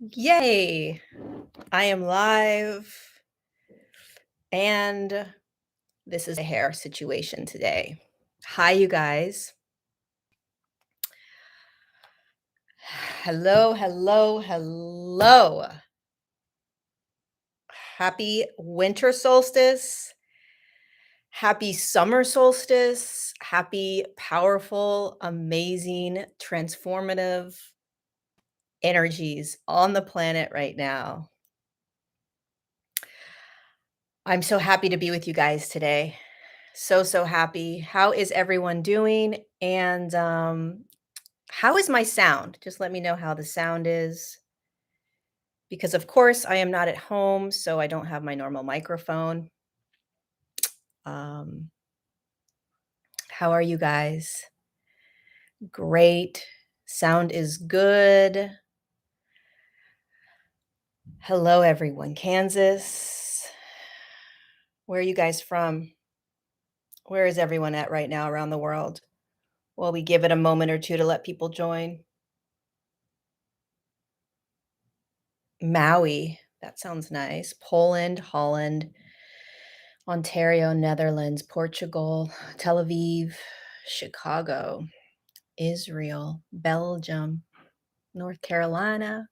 Yay! I am live, and this is a hair situation today. Hi, you guys. Hello, hello, hello. Happy winter solstice. Happy summer solstice. Happy, powerful, amazing, transformative energies on the planet right now. I'm so happy to be with you guys today. So happy. How is everyone doing? And how is my sound? Just let me know how the sound is. Because, of course, I am not at home, so I don't have my normal microphone. Um, how are you guys? Great. Sound is good. Hello, everyone. Kansas. Where are you guys from? Where is everyone at right now around the world? Well, we give it a moment or two to let people join. Maui. That sounds nice. Poland, Holland, Ontario, Netherlands, Portugal, Tel Aviv, Chicago, Israel, Belgium, North Carolina,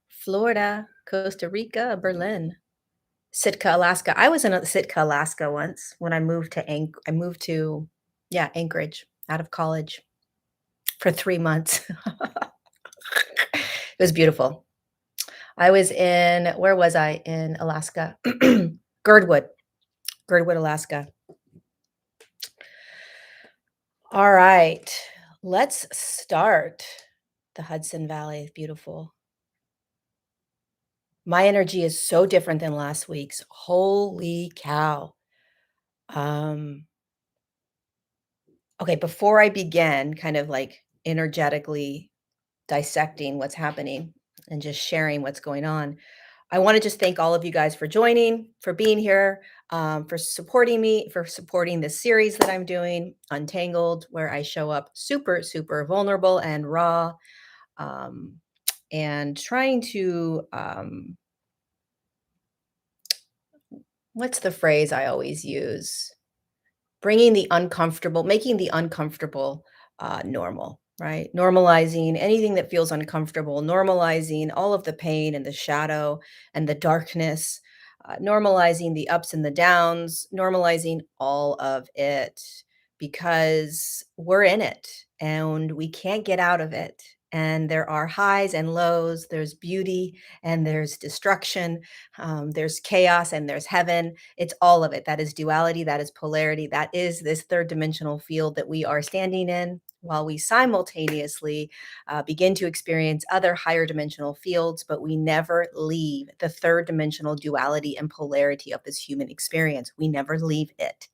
Florida, Costa Rica, Berlin, Sitka, Alaska. I was in Sitka, Alaska once when I moved to Anchorage out of college for 3 months. It was beautiful. I was in where was I in Alaska? Girdwood, Alaska. All right, let's start. The Hudson Valley is beautiful. My energy is so different than last week's. Holy cow. Um, okay, before I begin kind of like energetically dissecting what's happening and just sharing what's going on, I want to just thank all of you guys for joining, for being here, for supporting me, for supporting this series that I'm doing, Untangled, where I show up super, super vulnerable and raw, um, and trying to, what's the phrase I always use? Bringing the uncomfortable, making the uncomfortable normal, right? Normalizing anything that feels uncomfortable, normalizing all of the pain and the shadow and the darkness, normalizing the ups and the downs, normalizing all of it because we're in it and we can't get out of it. And there are highs and lows, there's beauty and there's destruction, there's chaos and there's heaven. It's all of it. That is duality, that is polarity, that is this third dimensional field that we are standing in while we simultaneously begin to experience other higher dimensional fields, but we never leave the third dimensional duality and polarity of this human experience. We never leave it.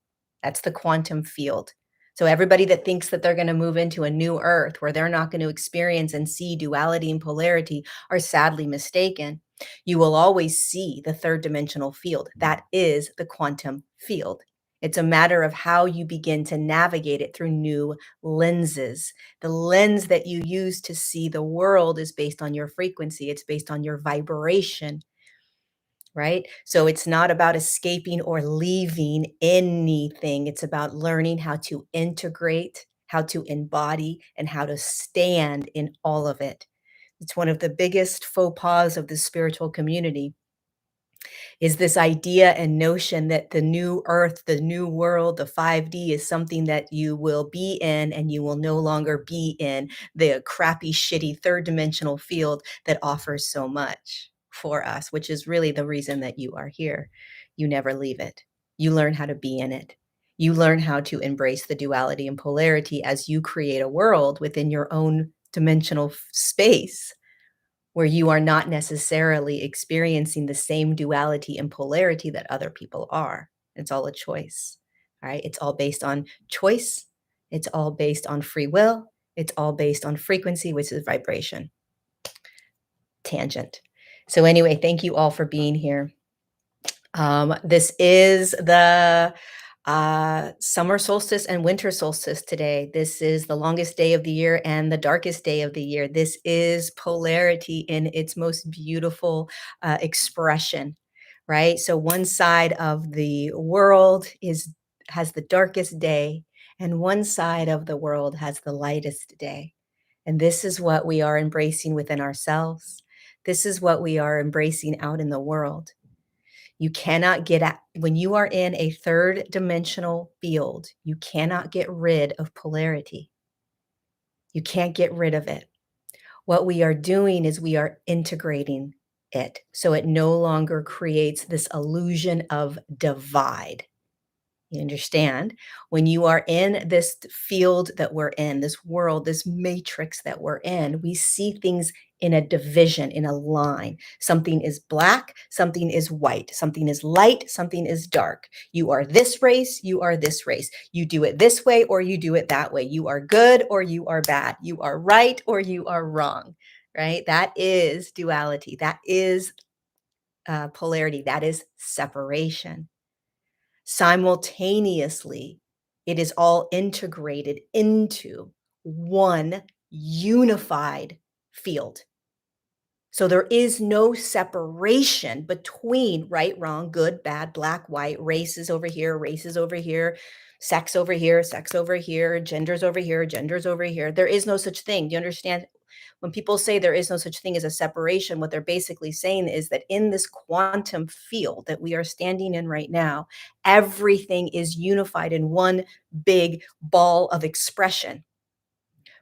That's the quantum field. So everybody that thinks that they're going to move into a new earth where they're not going to experience and see duality and polarity are sadly mistaken. You will always see the third dimensional field. That is the quantum field. It's a matter of how you begin to navigate it through new lenses. The lens that you use to see the world is based on your frequency, it's based on your vibration, right? So it's not about escaping or leaving anything. It's about learning how to integrate, how to embody, and how to stand in all of it. It's one of the biggest faux pas of the spiritual community is this idea and notion that the new earth, the new world, the 5D is something that you will be in and you will no longer be in the crappy, shitty third dimensional field that offers so much for us, which is really the reason that you are here. You never leave it. You learn how to be in it. You learn how to embrace the duality and polarity as you create a world within your own dimensional space where you are not necessarily experiencing the same duality and polarity that other people are. It's all a choice, all right? It's all based on choice. It's all based on free will. It's all based on frequency, which is vibration. Tangent. So anyway, thank you all for being here. This is the Summer solstice and winter solstice today. This is the longest day of the year and the darkest day of the year. This is polarity in its most beautiful expression, right? So one side of the world has the darkest day, and one side of the world has the lightest day. And this is what we are embracing within ourselves. This is what we are embracing out in the world. You cannot get at when you are in a third dimensional field, you cannot get rid of polarity. You can't get rid of it. What we are doing is we are integrating it so it no longer creates this illusion of divide. You understand? When you are in this field that we're in, this world, this matrix that we're in, we see things in a division, in a line. Something is black, something is white, something is light, something is dark. You are this race, you are this race. You do it this way or you do it that way. You are good or you are bad. You are right or you are wrong, right? That is duality. That is polarity. That is separation. Simultaneously, it is all integrated into one unified field. So there is no separation between right, wrong, good, bad, black, white, races over here, sex over here, genders over here. There is no such thing. Do you understand? When people say there is no such thing as a separation, what they're basically saying is that in this quantum field that we are standing in right now, everything is unified in one big ball of expression.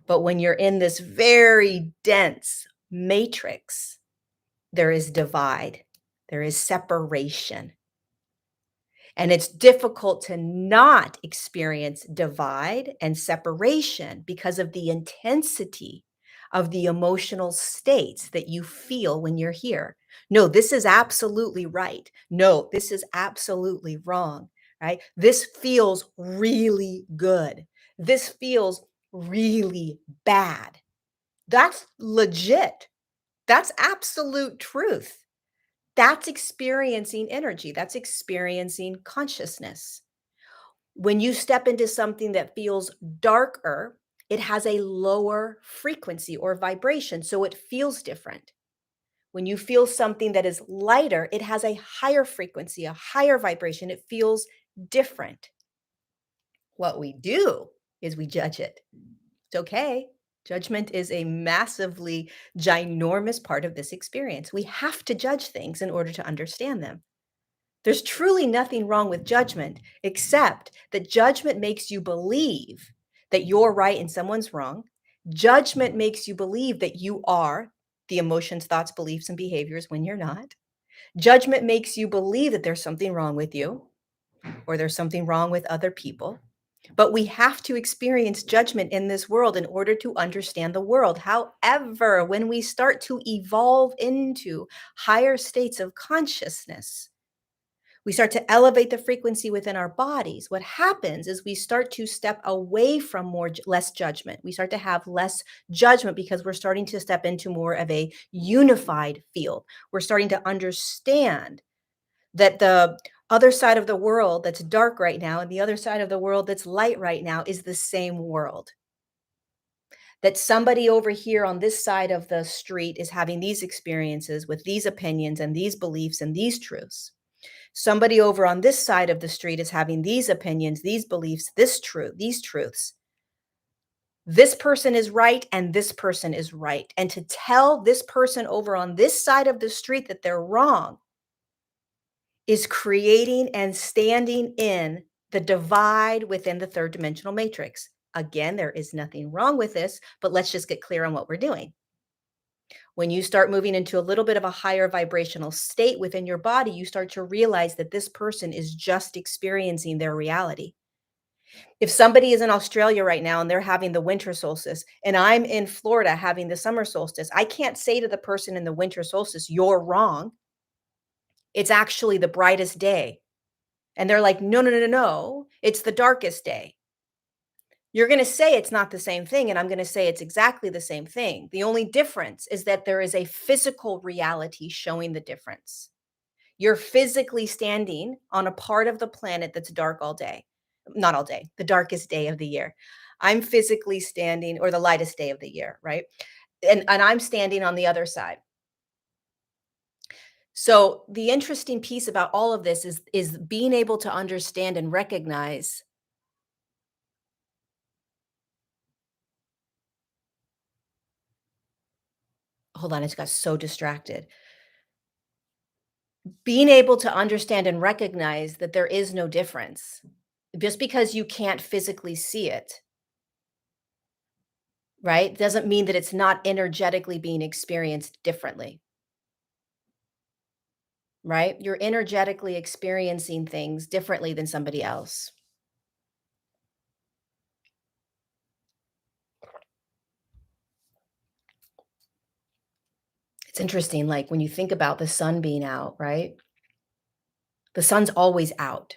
But when you're in this very dense matrix, there is divide, there is separation. And it's difficult to not experience divide and separation because of the intensity of the emotional states that you feel when you're here. No, this is absolutely right. No, this is absolutely wrong, right? This feels really good. This feels really bad. That's legit. That's absolute truth. That's experiencing energy. That's experiencing consciousness. When you step into something that feels darker, it has a lower frequency or vibration, so it feels different. When you feel something that is lighter, it has a higher frequency, a higher vibration. It feels different. What we do is we judge it. It's okay. Judgment is a massively ginormous part of this experience. We have to judge things in order to understand them. There's truly nothing wrong with judgment, except that judgment makes you believe that you're right and someone's wrong. Judgment makes you believe that you are the emotions, thoughts, beliefs, and behaviors when you're not. Judgment makes you believe that there's something wrong with you or there's something wrong with other people. But we have to experience judgment in this world in order to understand the world. However, when we start to evolve into higher states of consciousness, we start to elevate the frequency within our bodies. What happens is we start to step away from less judgment. We start to have less judgment because we're starting to step into more of a unified field. We're starting to understand that the other side of the world that's dark right now and the other side of the world that's light right now is the same world. That somebody over here on this side of the street is having these experiences with these opinions and these beliefs and these truths. Somebody over on this side of the street is having these opinions, these beliefs, these truths. This person is right and this person is right. And to tell this person over on this side of the street that they're wrong is creating and standing in the divide within the third dimensional matrix. Again, there is nothing wrong with this, but let's just get clear on what we're doing. When you start moving into a little bit of a higher vibrational state within your body, you start to realize that this person is just experiencing their reality. If somebody is in Australia right now and they're having the winter solstice, and I'm in Florida having the summer solstice, I can't say to the person in the winter solstice, "You're wrong. It's actually the brightest day." And they're like, "No, no, no, no, no. It's the darkest day." You're going to say it's not the same thing, and I'm going to say it's exactly the same thing. The only difference is that there is a physical reality showing the difference. You're physically standing on a part of the planet that's dark all day. not all day, the darkest day of the year. I'm physically standing, or the lightest day of the year, right? And I'm standing on the other side. So the interesting piece about all of this is being able to understand and recognize. Hold on, I just got so distracted. Being able to understand and recognize that there is no difference. Just because you can't physically see it, right, doesn't mean that it's not energetically being experienced differently, right? You're energetically experiencing things differently than somebody else. It's interesting, like when you think about the sun being out, right? The sun's always out.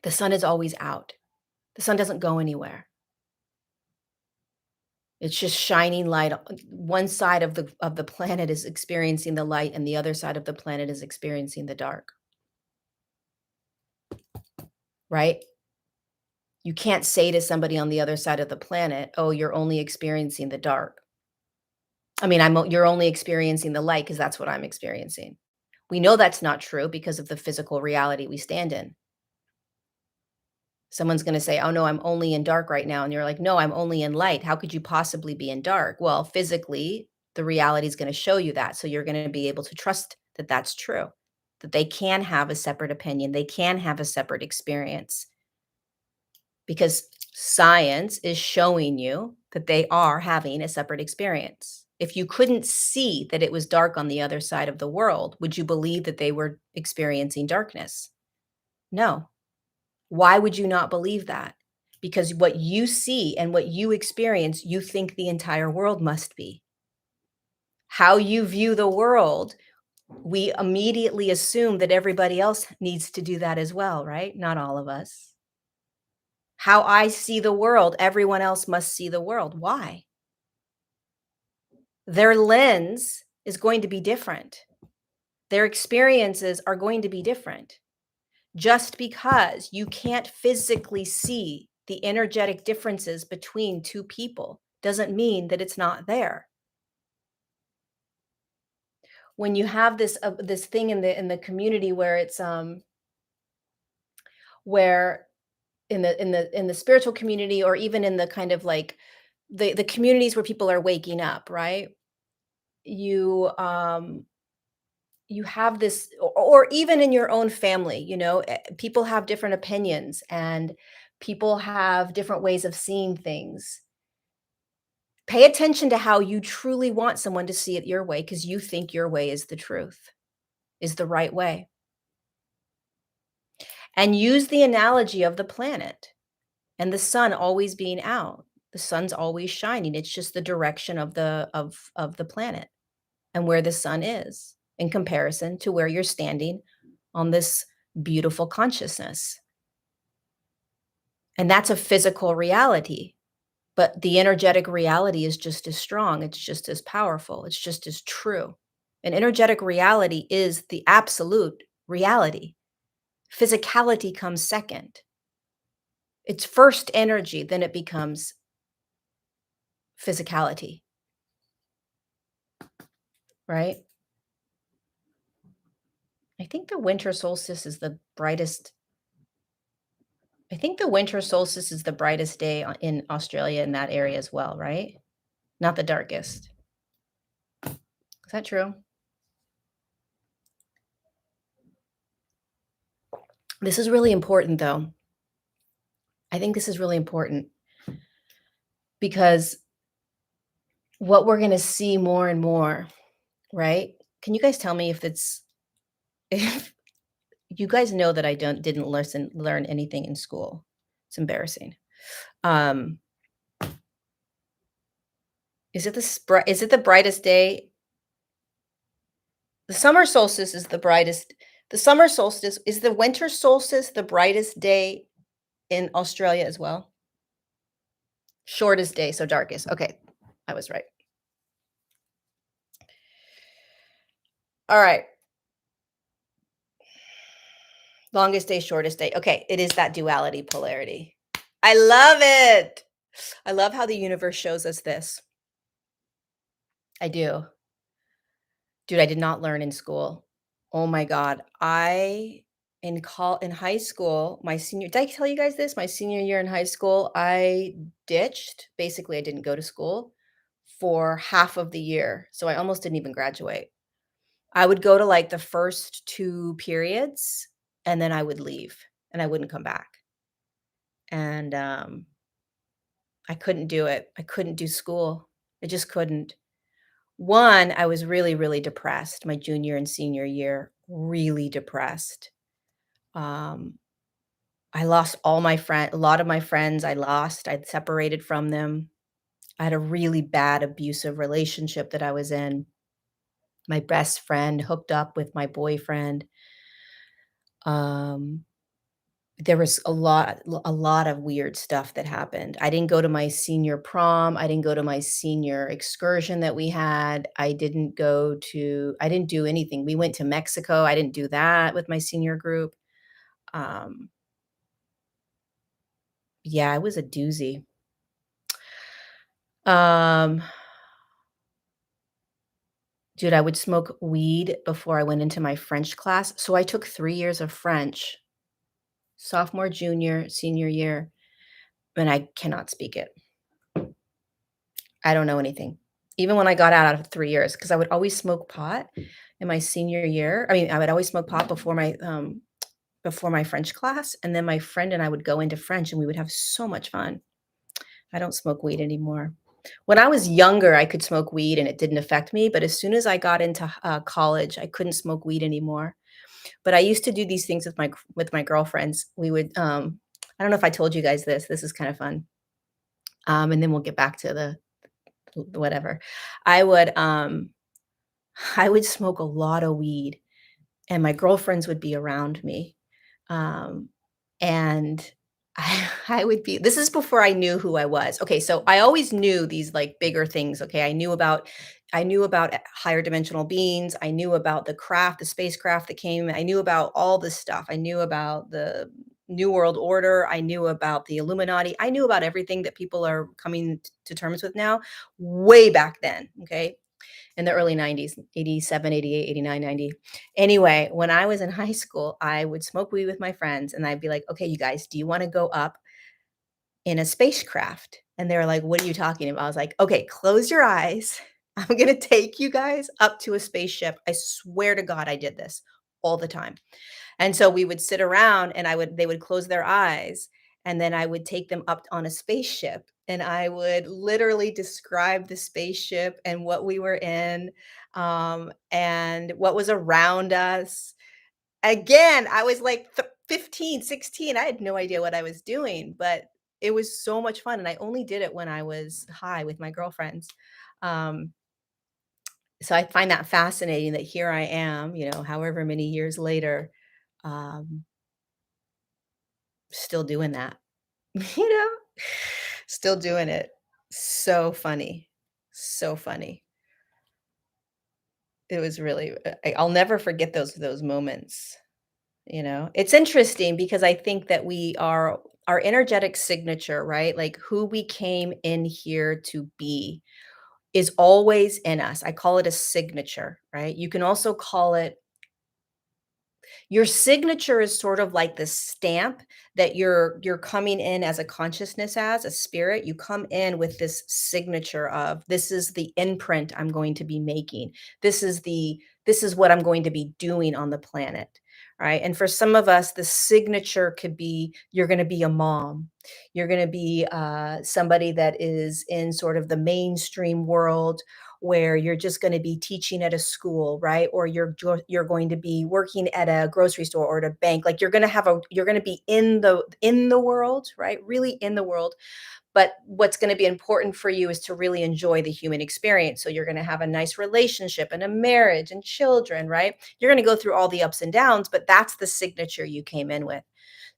The sun is always out. The sun doesn't go anywhere. It's just shining light. One side of the planet is experiencing the light, and the other side of the planet is experiencing the dark, right? You can't say to somebody on the other side of the planet, "Oh, you're only experiencing the dark." I mean, you're only experiencing the light because that's what I'm experiencing. We know that's not true because of the physical reality we stand in. Someone's gonna say, "Oh, no, I'm only in dark right now," and you're like, "No, I'm only in light. How could you possibly be in dark?" Well, physically, the reality is gonna show you that, so you're gonna be able to trust that that's true, that they can have a separate opinion, they can have a separate experience, because science is showing you that they are having a separate experience. If you couldn't see that it was dark on the other side of the world, would you believe that they were experiencing darkness? No. Why would you not believe that? Because what you see and what you experience, you think the entire world must be. How you view the world, we immediately assume that everybody else needs to do that as well, right? Not all of us. How I see the world, everyone else must see the world. Why? Their lens is going to be different. Their experiences are going to be different. Just because you can't physically see the energetic differences between two people doesn't mean that it's not there. When you have this thing in the community where it's where in the spiritual community, or even in the kind of like the communities where people are waking up, right? You you have this, or even in your own family, people have different opinions, and people have different ways of seeing things. Pay attention to how you truly want someone to see it your way, because you think your way is the truth, is the right way. And use the analogy of the planet and the sun always being out. The sun's always shining. It's just the direction of the planet and where the sun is in comparison to where you're standing on this beautiful consciousness. And that's a physical reality, but the energetic reality is just as strong. It's just as powerful. It's just as true. An energetic reality is the absolute reality. Physicality comes second. It's first energy, then it becomes physicality, right? I think the winter solstice is the brightest. I think the winter solstice is the brightest day in Australia, in that area as well, right? Not the darkest. Is that true? This is really important, though. I think this is really important because what we're going to see more and more, right? Can you guys tell me if it's if you guys know that I didn't learn anything in school? It's embarrassing. Um, is it the brightest day? The summer solstice is the brightest. The summer solstice is the winter solstice the brightest day in Australia as well? Shortest day, so darkest. Okay, I was right. All right. Longest day, shortest day. Okay, it is that duality polarity. I love it. I love how the universe shows us this. I do. Dude, I did not learn in school. Oh my god. I in high school, my senior did I tell you guys this? My senior year in high school, I ditched. Basically, I didn't go to school for half of the year. So I almost didn't even graduate. I would go to like the first 2 periods and then I would leave and I wouldn't come back. And I couldn't do it. I couldn't do school. I just couldn't. One, I was really, really depressed my junior and senior year, really depressed. Um, I lost a lot of my friends I lost. I'd separated from them. I had a really bad abusive relationship that I was in. My best friend hooked up with my boyfriend. Um, there was a lot of weird stuff that happened. I didn't go to my senior prom, I didn't go to my senior excursion that we had, I didn't do anything. We went to Mexico, I didn't do that with my senior group. Um, yeah, it was a doozy. Um, dude, I would smoke weed before I went into my French class, so I took 3 years of French, sophomore, junior, senior year, and I cannot speak it. I don't know anything. Even when I got out of 3 years, because I would always smoke pot in my senior year. I mean, I would always smoke pot before my French class, and then my friend and I would go into French, and we would have so much fun. I don't smoke weed anymore. When I was younger, I could smoke weed and it didn't affect me, but as soon as I got into, college, I couldn't smoke weed anymore. But I used to do these things with my girlfriends. We would, I don't know if I told you guys this. This is kind of fun. And then we'll get back to the whatever. I would, um I would smoke a lot of weed, and my girlfriends would be around me, um, and I would be this is before I knew who I was. Okay, so I always knew these, like, bigger things, okay? I knew about higher dimensional beings, I knew about the spacecraft that came, I knew about all this stuff. I knew about the New World Order, I knew about the Illuminati, I knew about everything that people are coming to terms with now way back then, okay? In the early 90s, 87, 88, 89, 90. Anyway, when I was in high school, I would smoke weed with my friends and I'd be like, okay, you guys, do you want to go up in a spacecraft? And they were like, what are you talking about? I was like, okay, close your eyes. I'm going to take you guys up to a spaceship. I swear to God, I did this all the time. And so we would sit around and they would close their eyes and then I would take them up on a spaceship and I would literally describe the spaceship and what we were in, and what was around us. Again, I was like 15, 16. I had no idea what I was doing, but it was so much fun. And I only did it when I was high with my girlfriends. Um, so I find that fascinating that here I am, however many years later, um, still doing that, you know? Still doing it. So funny. So funny. It was really I'll never forget those moments, you know? It's interesting because I think that we are our energetic signature, right? Like who we came in here to be is always in us. I call it a signature, right? You can also call it your signature is sort of like the stamp that you're coming in as a consciousness as a spirit. You come in with this signature of this is the imprint I'm going to be making. This is what I'm going to be doing on the planet. Right. And for some of us, the signature could be you're going to be a mom. You're going to be somebody that is in sort of the mainstream world where you're just going to be teaching at a school, right? Or you're going to be working at a grocery store or at a bank. Like you're going to be in the world, right? Really in the world. But what's going to be important for you is to really enjoy the human experience. So you're going to have a nice relationship and a marriage and children, right? You're going to go through all the ups and downs, but that's the signature you came in with.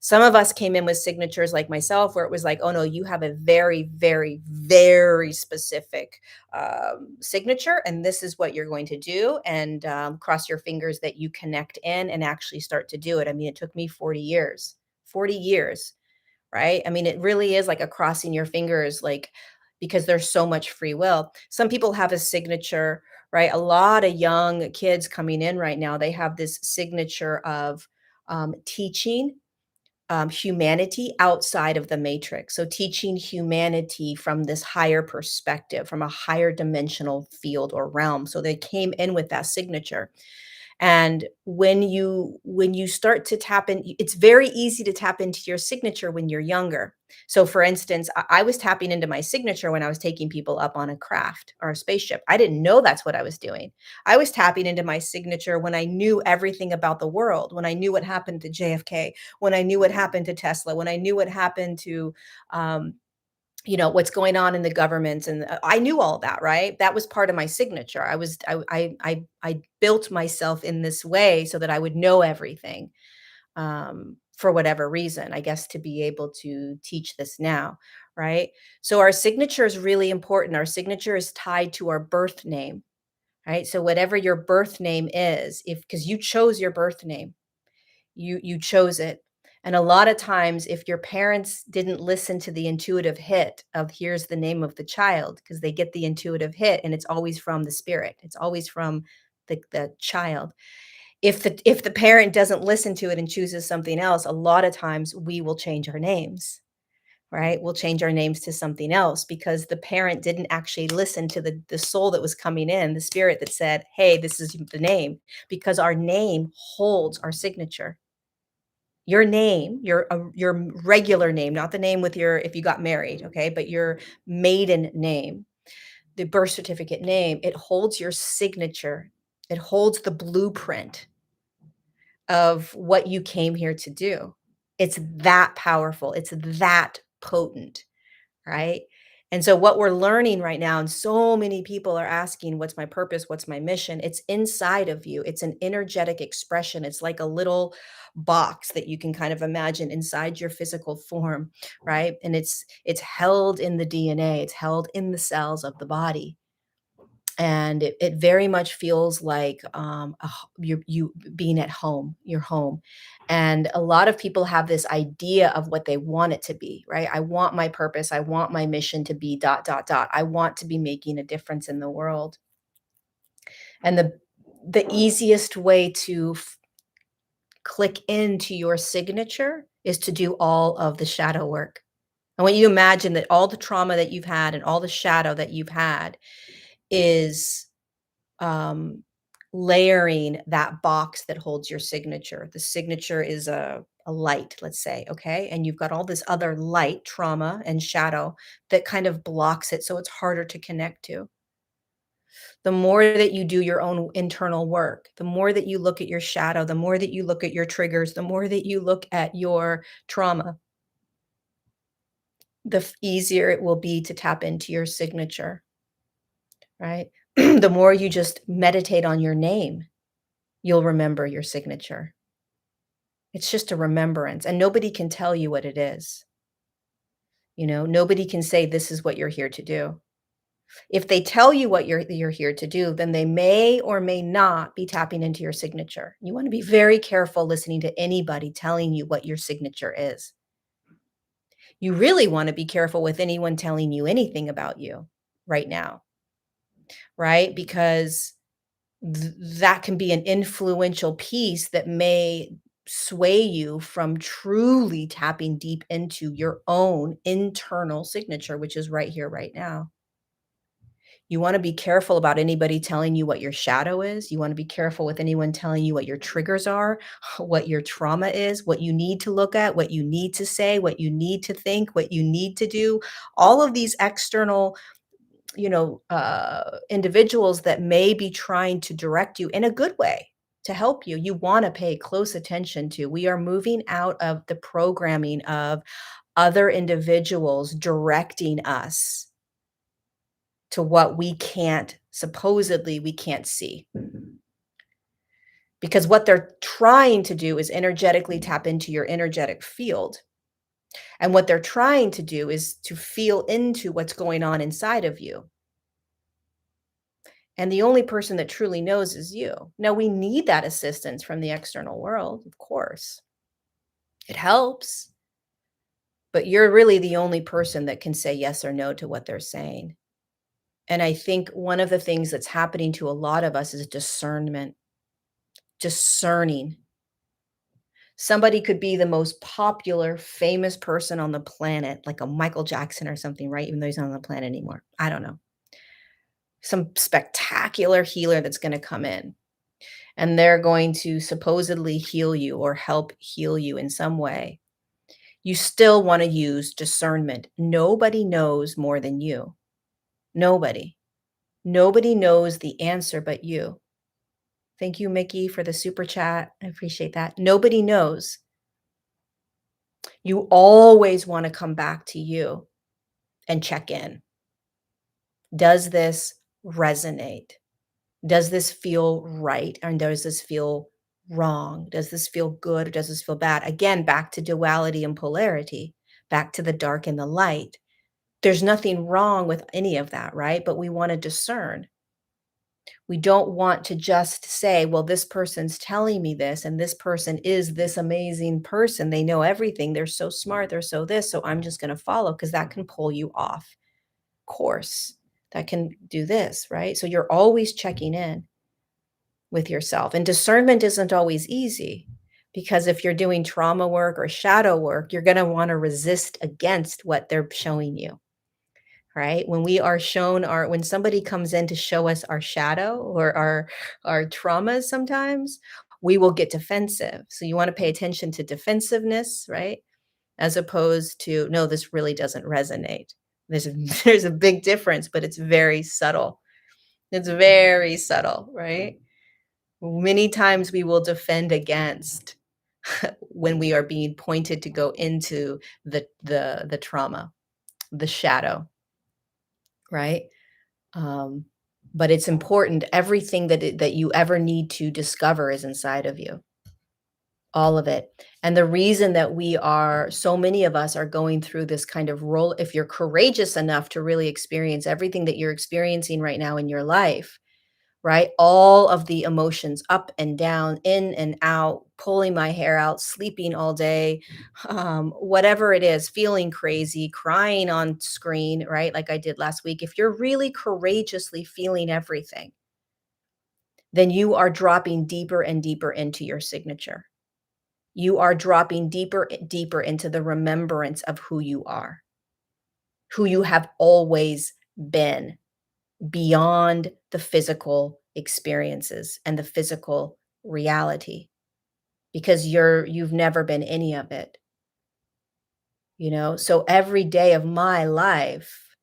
Some of us came in with signatures like myself, where it was like, oh no, you have a very, very, very specific signature, and this is what you're going to do. And cross your fingers that you connect in and actually start to do it. I mean, it took me 40 years, 40 years, right? I mean, it really is like a crossing your fingers, like, because there's so much free will. Some people have a signature, right? A lot of young kids coming in right now, they have this signature of teaching humanity outside of the matrix. So teaching humanity from this higher perspective, from a higher dimensional field or realm. So they came in with that signature. And when you start to tap in, it's very easy to tap into your signature when you're younger. So for instance, I was tapping into my signature when I was taking people up on a craft or a spaceship. I didn't know that's what I was doing. I was tapping into my signature when I knew everything about the world, when I knew what happened to JFK, when I knew what happened to Tesla, when I knew what happened to um, what's going on in the government, and I knew all that, right? That was part of my signature. I built myself in this way so that I would know everything, for whatever reason, I guess, to be able to teach this now, right? So our signature is really important. Our signature is tied to our birth name, right? So whatever your birth name is, if because you chose your birth name, you chose it. And a lot of times, if your parents didn't listen to the intuitive hit of here's the name of the child, because they get the intuitive hit and it's always from the spirit, it's always from the child. If the parent doesn't listen to it and chooses something else, a lot of times we will change our names, right? We'll change our names to something else because the parent didn't actually listen to the soul that was coming in, the spirit that said, hey, this is the name, because our name holds our signature. Your name, your regular name, not the name with your if you got married, okay, but your maiden name, the birth certificate name, it holds your signature. It holds the blueprint of what you came here to do. It's that powerful. It's that potent, right? And so what we're learning right now, and so many people are asking, what's my purpose? What's my mission? It's inside of you. It's an energetic expression. It's like a little box that you can kind of imagine inside your physical form, right? And it's held in the DNA. It's held in the cells of the body. And it very much feels like you being at home, your home. And a lot of people have this idea of what they want it to be, right? I want my purpose. I want my mission to be dot, dot, dot. I want to be making a difference in the world. And the easiest way to click into your signature is to do all of the shadow work. I want you to imagine that all the trauma that you've had and all the shadow that you've had is um, layering that box that holds your signature. The signature is a light, let's say, okay? And you've got all this other light, trauma, and shadow that kind of blocks it. So it's harder to connect to. The more that you do your own internal work, the more that you look at your shadow, the more that you look at your triggers, the more that you look at your trauma, the easier it will be to tap into your signature, right? The more you just meditate on your name, you'll remember your signature. It's just a remembrance, and nobody can tell you what it is. Nobody can say this is what you're here to do. If they tell you what you're here to do, then they may or may not be tapping into your signature. You want to be very careful listening to anybody telling you what your signature is. You really want to be careful with anyone telling you anything about you right now, right? Because that can be an influential piece that may sway you from truly tapping deep into your own internal signature, which is right here, right now. You want to be careful about anybody telling you what your shadow is. You want to be careful with anyone telling you what your triggers are, what your trauma is, what you need to look at, what you need to say, what you need to think, what you need to do. All of these external individuals that may be trying to direct you in a good way to help you, you want to pay close attention to. We are moving out of the programming of other individuals directing us to what we can't, supposedly, we can't see. because what they're trying to do is energetically tap into your energetic field. And what they're trying to do is to feel into what's going on inside of you. And the only person that truly knows is you. Now, we need that assistance from the external world, of course. It helps, but you're really the only person that can say yes or no to what they're saying. And I think one of the things that's happening to a lot of us is discernment, discerning. Somebody could be the most popular, famous person on the planet, like a Michael Jackson or something, right? Even though he's not on the planet anymore. I don't know. Some spectacular healer that's going to come in and they're going to supposedly heal you or help heal you in some way. You still want to use discernment. Nobody knows more than you. Nobody. Nobody knows the answer but you. Thank you, Mickey, for the super chat. I appreciate that. Nobody knows. You always want to come back to you and check in. Does this resonate? Does this feel right? And does this feel wrong? Does this feel good or does this feel bad? Again, back to duality and polarity, back to the dark and the light. There's nothing wrong with any of that, right? But we want to discern. We don't want to just say, well, this person's telling me this, and this person is this amazing person. They know everything. They're so smart. They're so this. So I'm just going to follow because that can pull you off course. That can do this, right? So you're always checking in with yourself. And discernment isn't always easy because if you're doing trauma work or shadow work, you're going to want to resist against what they're showing you. Right? When we are shown when somebody comes in to show us our shadow or our traumas sometimes, we will get defensive. So you want to pay attention to defensiveness, right? As opposed to, no, this really doesn't resonate. There's a big difference, but it's very subtle. It's very subtle, right? Many times we will defend against when we are being pointed to go into the trauma, the shadow, right? But it's important. Everything that you ever need to discover is inside of you, all of it. And the reason that so many of us are going through this kind of role, if you're courageous enough to really experience everything that you're experiencing right now in your life, right? All of the emotions up and down, in and out, pulling my hair out, sleeping all day, whatever it is, feeling crazy, crying on screen, right? Like I did last week. If you're really courageously feeling everything, then you are dropping deeper and deeper into your signature. You are dropping deeper, deeper into the remembrance of who you are, who you have always been, beyond the physical experiences and the physical reality, because you've never been any of it, so every day of my life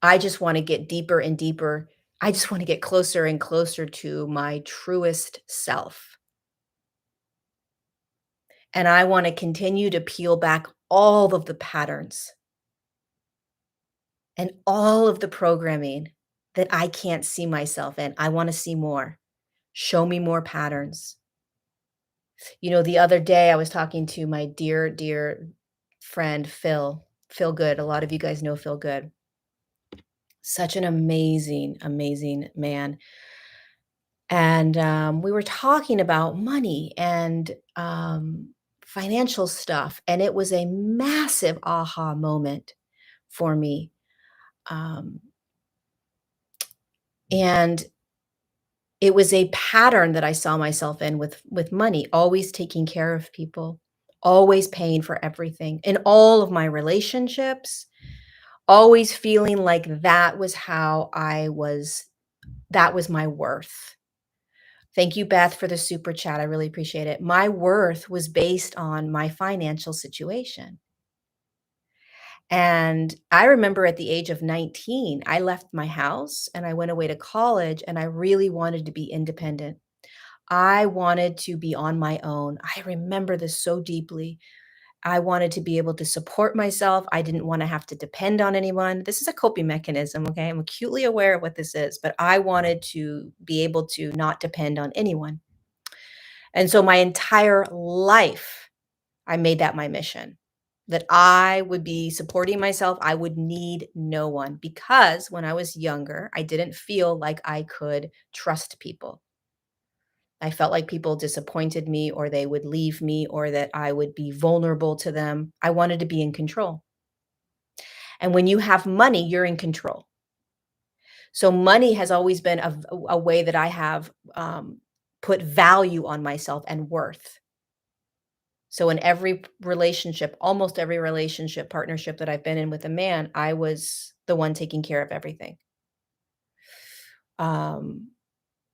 I just want to get deeper and deeper. I just want to get closer and closer to my truest self, and I want to continue to peel back all of the patterns and all of the programming that I can't see myself in. I want to see more. Show me more patterns. The other day I was talking to my dear, dear friend, Phil Good. A lot of you guys know Phil Good. Such an amazing, amazing man. And we were talking about money and financial stuff. And it was a massive aha moment for me. Um, and it was a pattern that I saw myself in with money, always taking care of people, always paying for everything in all of my relationships, always feeling like that was that was my worth. Thank you, Beth, for the super chat. I really appreciate it. My worth was based on my financial situation. And I remember at the age of 19, I left my house and I went away to college and I really wanted to be independent. I wanted to be on my own. I remember this so deeply. I wanted to be able to support myself. I didn't want to have to depend on anyone. This is a coping mechanism, okay? I'm acutely aware of what this is, but I wanted to be able to not depend on anyone. And so my entire life, I made that my mission, that I would be supporting myself. I would need no one because when I was younger, I didn't feel like I could trust people. I felt like people disappointed me or they would leave me or that I would be vulnerable to them. I wanted to be in control. And when you have money, you're in control. So money has always been a way that I have put value on myself and worth. So in every relationship, almost every relationship, partnership that I've been in with a man, I was the one taking care of everything. Um,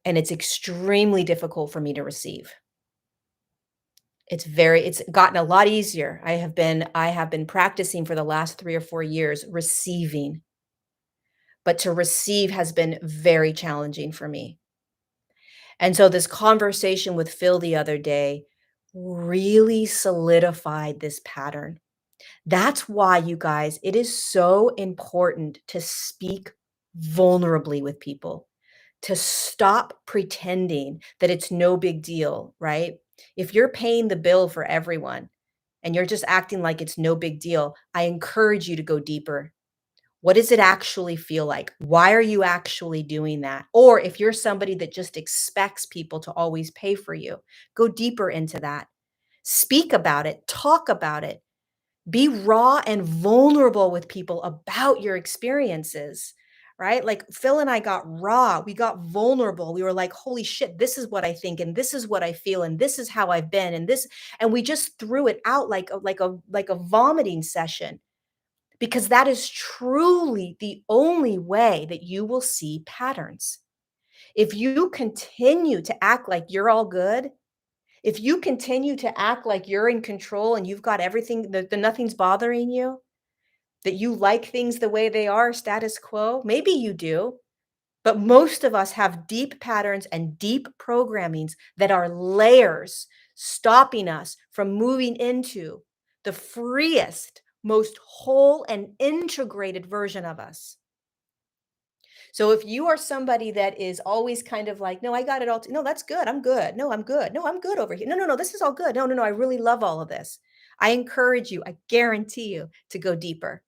and it's extremely difficult for me to receive. It's gotten a lot easier. I have been practicing for the last 3 or 4 years receiving, but to receive has been very challenging for me. And so this conversation with Phil the other day really solidified this pattern. That's why, you guys, it is so important to speak vulnerably with people, to stop pretending that it's no big deal, right? If you're paying the bill for everyone and you're just acting like it's no big deal, I encourage you to go deeper. What does it actually feel like? Why are you actually doing that? Or if you're somebody that just expects people to always pay for you, go deeper into that. Speak about it, talk about it, be raw and vulnerable with people about your experiences, right? Like Phil and I got raw, we got vulnerable. We were like, "Holy shit, this is what I think and this is what I feel and this is how I've been and this," and we just threw it out like a vomiting session because that is truly the only way that you will see patterns. If you continue to act like you're all good, if you continue to act like you're in control and you've got everything, that nothing's bothering you, that you like things the way they are, status quo, maybe you do, but most of us have deep patterns and deep programmings that are layers stopping us from moving into the freest, most whole and integrated version of us. So if you are somebody that is always kind of like, no, I got it all. No, that's good. I'm good. No, I'm good. No, I'm good over here. No, no, no, this is all good. No, no, no, I really love all of this. I encourage you, I guarantee you to go deeper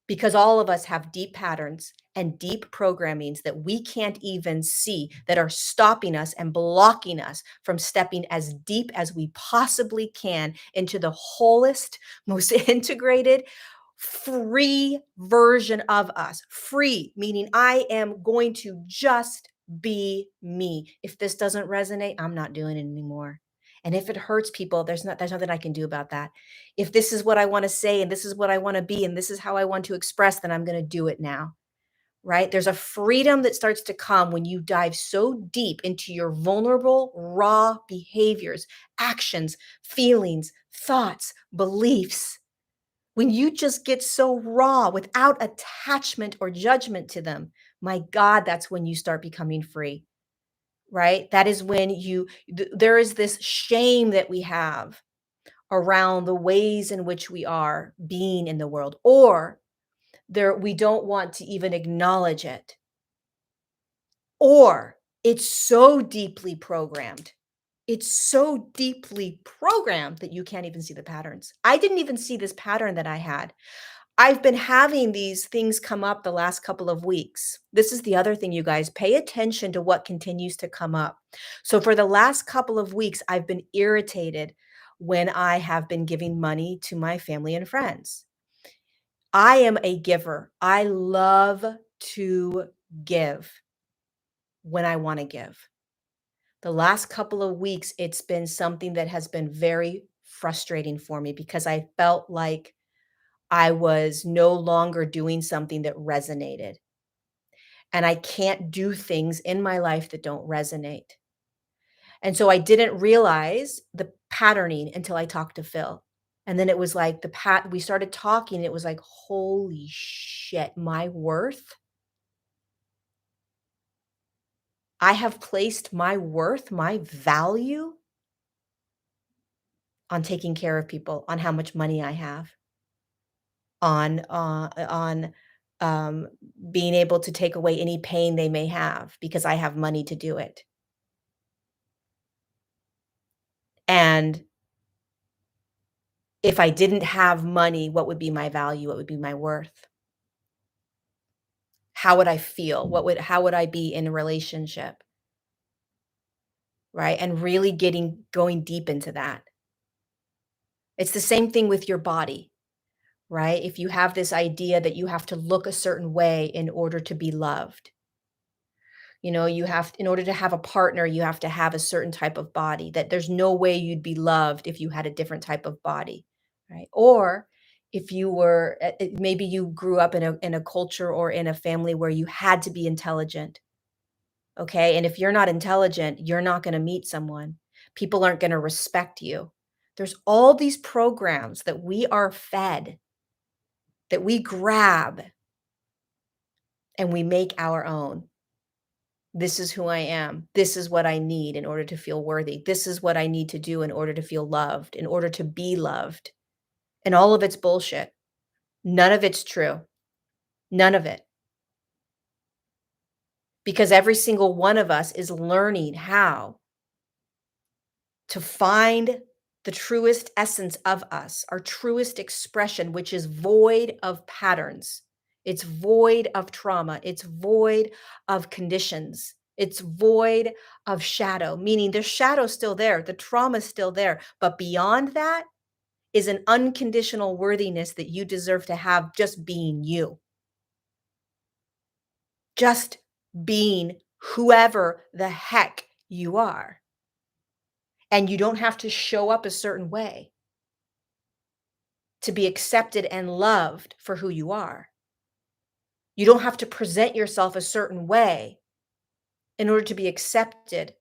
because all of us have deep patterns and deep programmings that we can't even see that are stopping us and blocking us from stepping as deep as we possibly can into the wholest, most integrated, free version of us. Free, meaning I am going to just be me. If this doesn't resonate, I'm not doing it anymore. And if it hurts people, there's nothing I can do about that. If this is what I want to say and this is what I want to be and this is how I want to express, then I'm going to do it now. Right? There's a freedom that starts to come when you dive so deep into your vulnerable, raw behaviors, actions, feelings, thoughts, beliefs. When you just get so raw without attachment or judgment to them, my God, that's when you start becoming free, right? That is when there is this shame that we have around the ways in which we are being in the world, or we don't want to even acknowledge it, or it's so deeply programmed. It's so deeply programmed that you can't even see the patterns. I didn't even see this pattern that I had. I've been having these things come up the last couple of weeks. This is the other thing, you guys, pay attention to what continues to come up. So for the last couple of weeks, I've been irritated when I have been giving money to my family and friends. I am a giver. I love to give when I want to give. The last couple of weeks, it's been something that has been very frustrating for me because I felt like I was no longer doing something that resonated. And I can't do things in my life that don't resonate. And so I didn't realize the patterning until I talked to Phil. And then it was like we started talking. It was like, holy shit, my worth. I have placed my worth, my value on taking care of people, on how much money I have, on um, being able to take away any pain they may have because I have money to do it. And if I didn't have money, what would be my value? What would be my worth? How would I feel? How would I be in a relationship? Right? And really going deep into that. It's the same thing with your body, right? If you have this idea that you have to look a certain way in order to be loved, you have, in order to have a partner, you have to have a certain type of body, that there's no way you'd be loved if you had a different type of body, right? Or if you were, maybe you grew up in a culture or in a family where you had to be intelligent. Okay. And if you're not intelligent, you're not going to meet someone. People aren't going to respect you. There's all these programs that we are fed, that we grab and we make our own. This is who I am. This is what I need in order to feel worthy. This is what I need to do in order to feel loved, in order to be loved. And all of it's bullshit. None of it's true. None of it. Because every single one of us is learning how to find the truest essence of us, our truest expression, which is void of patterns. It's void of trauma. It's void of conditions. It's void of shadow, meaning there's shadow still there. The trauma is still there. But beyond that is an unconditional worthiness that you deserve to have, just being you, just being whoever the heck you are. And you don't have to show up a certain way to be accepted and loved for who you are. You don't have to present yourself a certain way in order to be accepted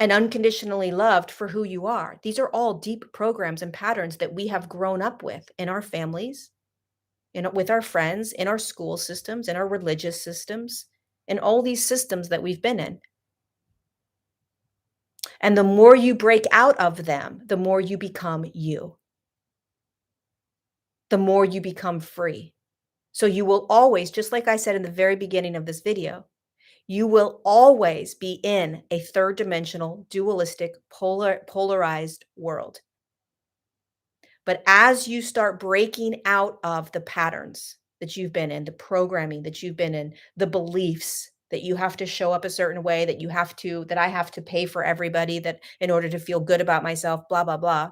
and unconditionally loved for who you are. These are all deep programs and patterns that we have grown up with in our families, with our friends, in our school systems, in our religious systems, in all these systems that we've been in. And the more you break out of them, the more you become you, the more you become free. So you will always, just like I said in the very beginning of this video, you will always be in a third dimensional, dualistic, polarized world. But as you start breaking out of the patterns that you've been in, the programming that you've been in, the beliefs that you have to show up a certain way, that I have to pay for everybody, that in order to feel good about myself, blah, blah, blah,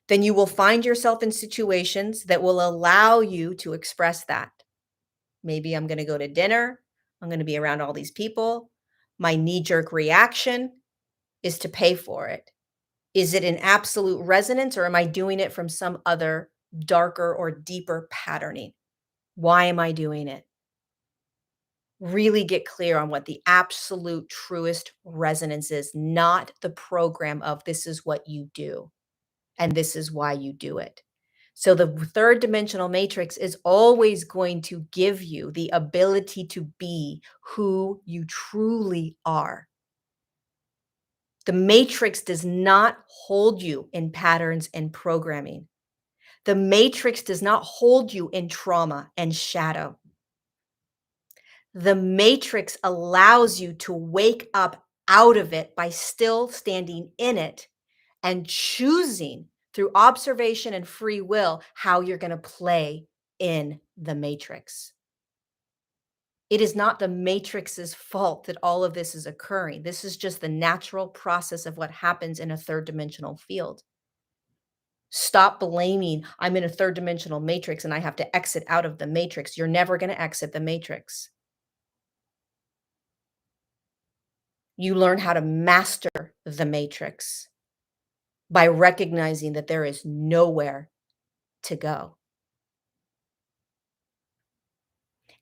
then you will find yourself in situations that will allow you to express that. Maybe I'm going to go to dinner. I'm going to be around all these people. My knee-jerk reaction is to pay for it. Is it an absolute resonance, or am I doing it from some other darker or deeper patterning? Why am I doing it? Really get clear on what the absolute truest resonance is, not the program of this is what you do and this is why you do it. So the third dimensional matrix is always going to give you the ability to be who you truly are. The matrix does not hold you in patterns and programming. The matrix does not hold you in trauma and shadow. The matrix allows you to wake up out of it by still standing in it and choosing through observation and free will how you're going to play in the matrix. It is not the matrix's fault that all of this is occurring. This is just the natural process of what happens in a third dimensional field. Stop blaming, I'm in a third dimensional matrix and I have to exit out of the matrix. You're never going to exit the matrix. You learn how to master the matrix by recognizing that there is nowhere to go.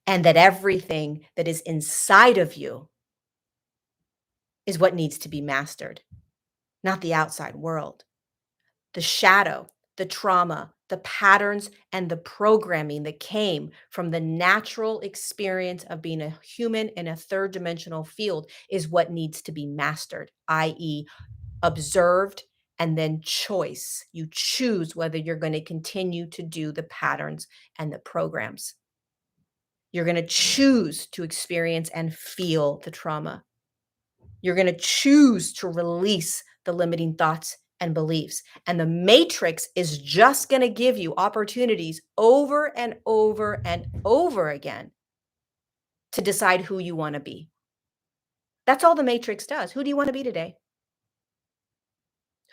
And that everything that is inside of you is what needs to be mastered, not the outside world. The shadow, the trauma, the patterns, and the programming that came from the natural experience of being a human in a third dimensional field is what needs to be mastered, i.e., observed and then choice. You choose whether you're going to continue to do the patterns and the programs. You're going to choose to experience and feel the trauma. You're going to choose to release the limiting thoughts and beliefs. And the matrix is just going to give you opportunities over and over and over again to decide who you want to be. That's all the matrix does. Who do you want to be today?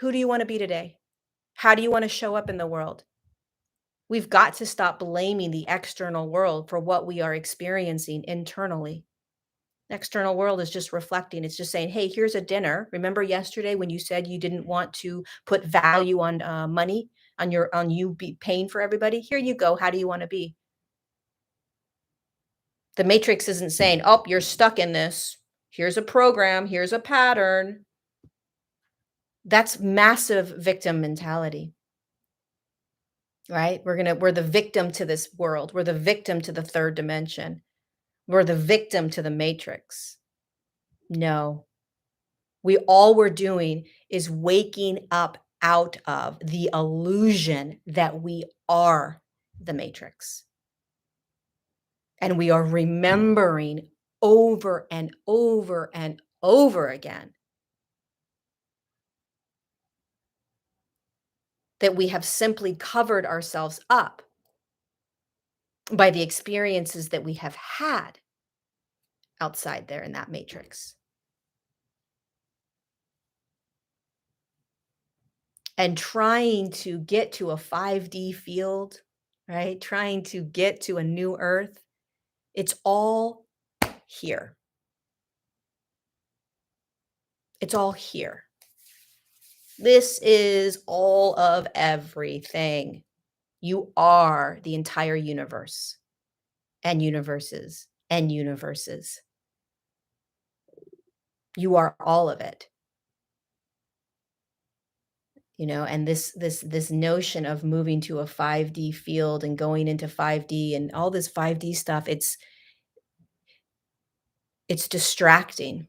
Who do you want to be today? How do you want to show up in the world? We've got to stop blaming the external world for what we are experiencing internally. The external world is just reflecting. It's just saying, hey, here's a dinner. Remember yesterday when you said you didn't want to put value on money, on you be paying for everybody? Here you go. How do you want to be? The matrix isn't saying, oh, you're stuck in this. Here's a program. Here's a pattern. That's massive victim mentality. Right? We're the victim to this world. We're the victim to the third dimension. We're the victim to the matrix. No. All we're doing is waking up out of the illusion that we are the matrix. And we are remembering over and over and over again that we have simply covered ourselves up by the experiences that we have had outside there in that matrix. And trying to get to a 5D field, right? Trying to get to a new earth, it's all here. It's all here. This is all of everything. You are the entire universe and universes and universes. You are all of it. And this notion of moving to a 5D field and going into 5D and all this 5D stuff, it's distracting.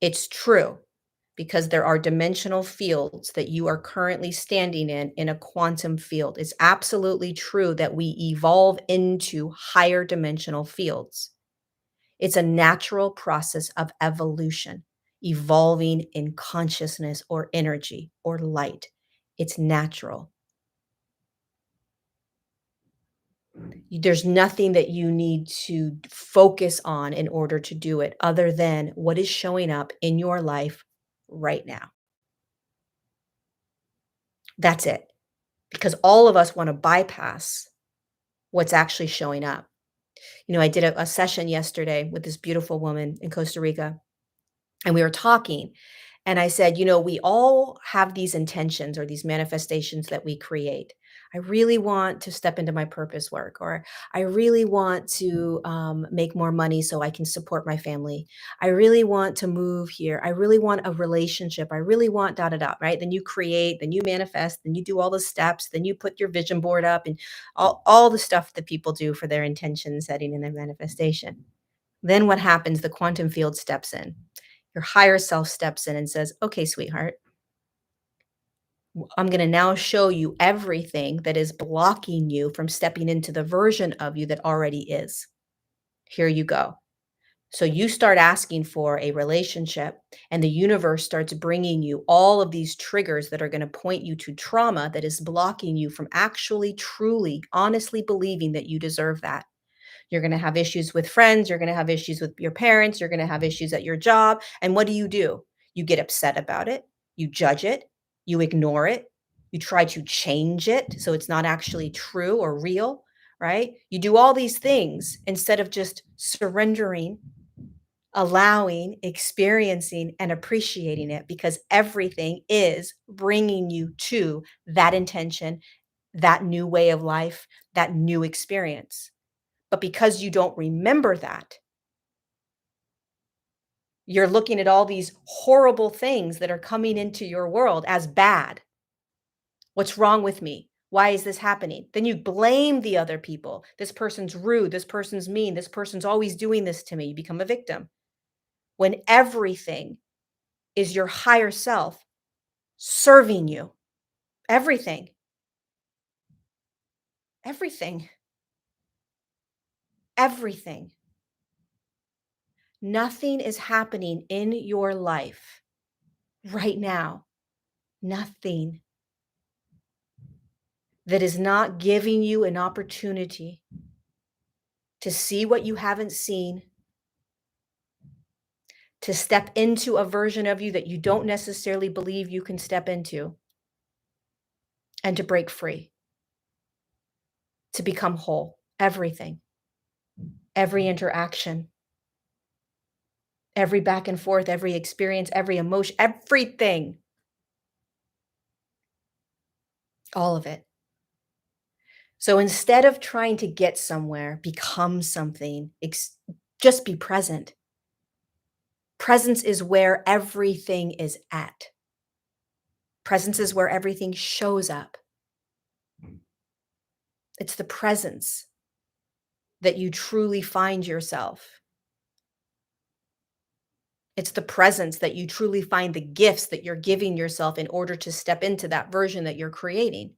It's true, because there are dimensional fields that you are currently standing in a quantum field. It's absolutely true that we evolve into higher dimensional fields. It's a natural process of evolution, evolving in consciousness or energy or light. It's natural. There's nothing that you need to focus on in order to do it other than what is showing up in your life right now. That's it. Because all of us want to bypass what's actually showing up. I did a session yesterday with this beautiful woman in Costa Rica, and we were talking. And I said, we all have these intentions or these manifestations that we create. I really want to step into my purpose work, or I really want to make more money so I can support my family. I really want to move here. I really want a relationship. I really want da da da, right? Then you create, then you manifest, then you do all the steps, then you put your vision board up and all the stuff that people do for their intention setting and their manifestation. Then what happens? The quantum field steps in. Your higher self steps in and says, okay, sweetheart, I'm going to now show you everything that is blocking you from stepping into the version of you that already is. Here you go. So you start asking for a relationship, and the universe starts bringing you all of these triggers that are going to point you to trauma that is blocking you from actually, truly, honestly believing that you deserve that. You're going to have issues with friends. You're going to have issues with your parents. You're going to have issues at your job. And what do? You get upset about it. You judge it. You ignore it. You try to change it so it's not actually true or real, right? You do all these things instead of just surrendering, allowing, experiencing, and appreciating it, because everything is bringing you to that intention, that new way of life, that new experience. But because you don't remember that, you're looking at all these horrible things that are coming into your world as bad. What's wrong with me? Why is this happening? Then you blame the other people. This person's rude. This person's mean. This person's always doing this to me. You become a victim. When everything is your higher self serving you. Everything. Everything. Everything. Nothing is happening in your life right now. Nothing that is not giving you an opportunity to see what you haven't seen, to step into a version of you that you don't necessarily believe you can step into, and to break free, to become whole. Everything, every interaction, every back and forth, every experience, every emotion, everything, all of it. So instead of trying to get somewhere, become something, just be present. Presence is where everything is at. Presence is where everything shows up. It's the presence that you truly find yourself. It's the presence that you truly find the gifts that you're giving yourself in order to step into that version that you're creating,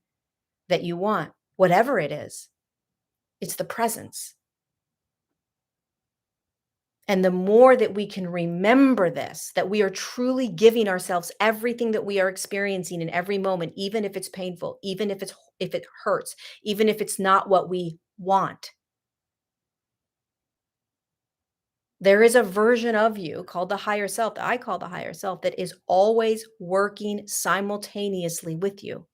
that you want, whatever it is. It's the presence. And the more that we can remember this, that we are truly giving ourselves everything that we are experiencing in every moment, even if it's painful, even if it hurts, even if it's not what we want. There is a version of you called the higher self, that I call the higher self, that is always working simultaneously with you.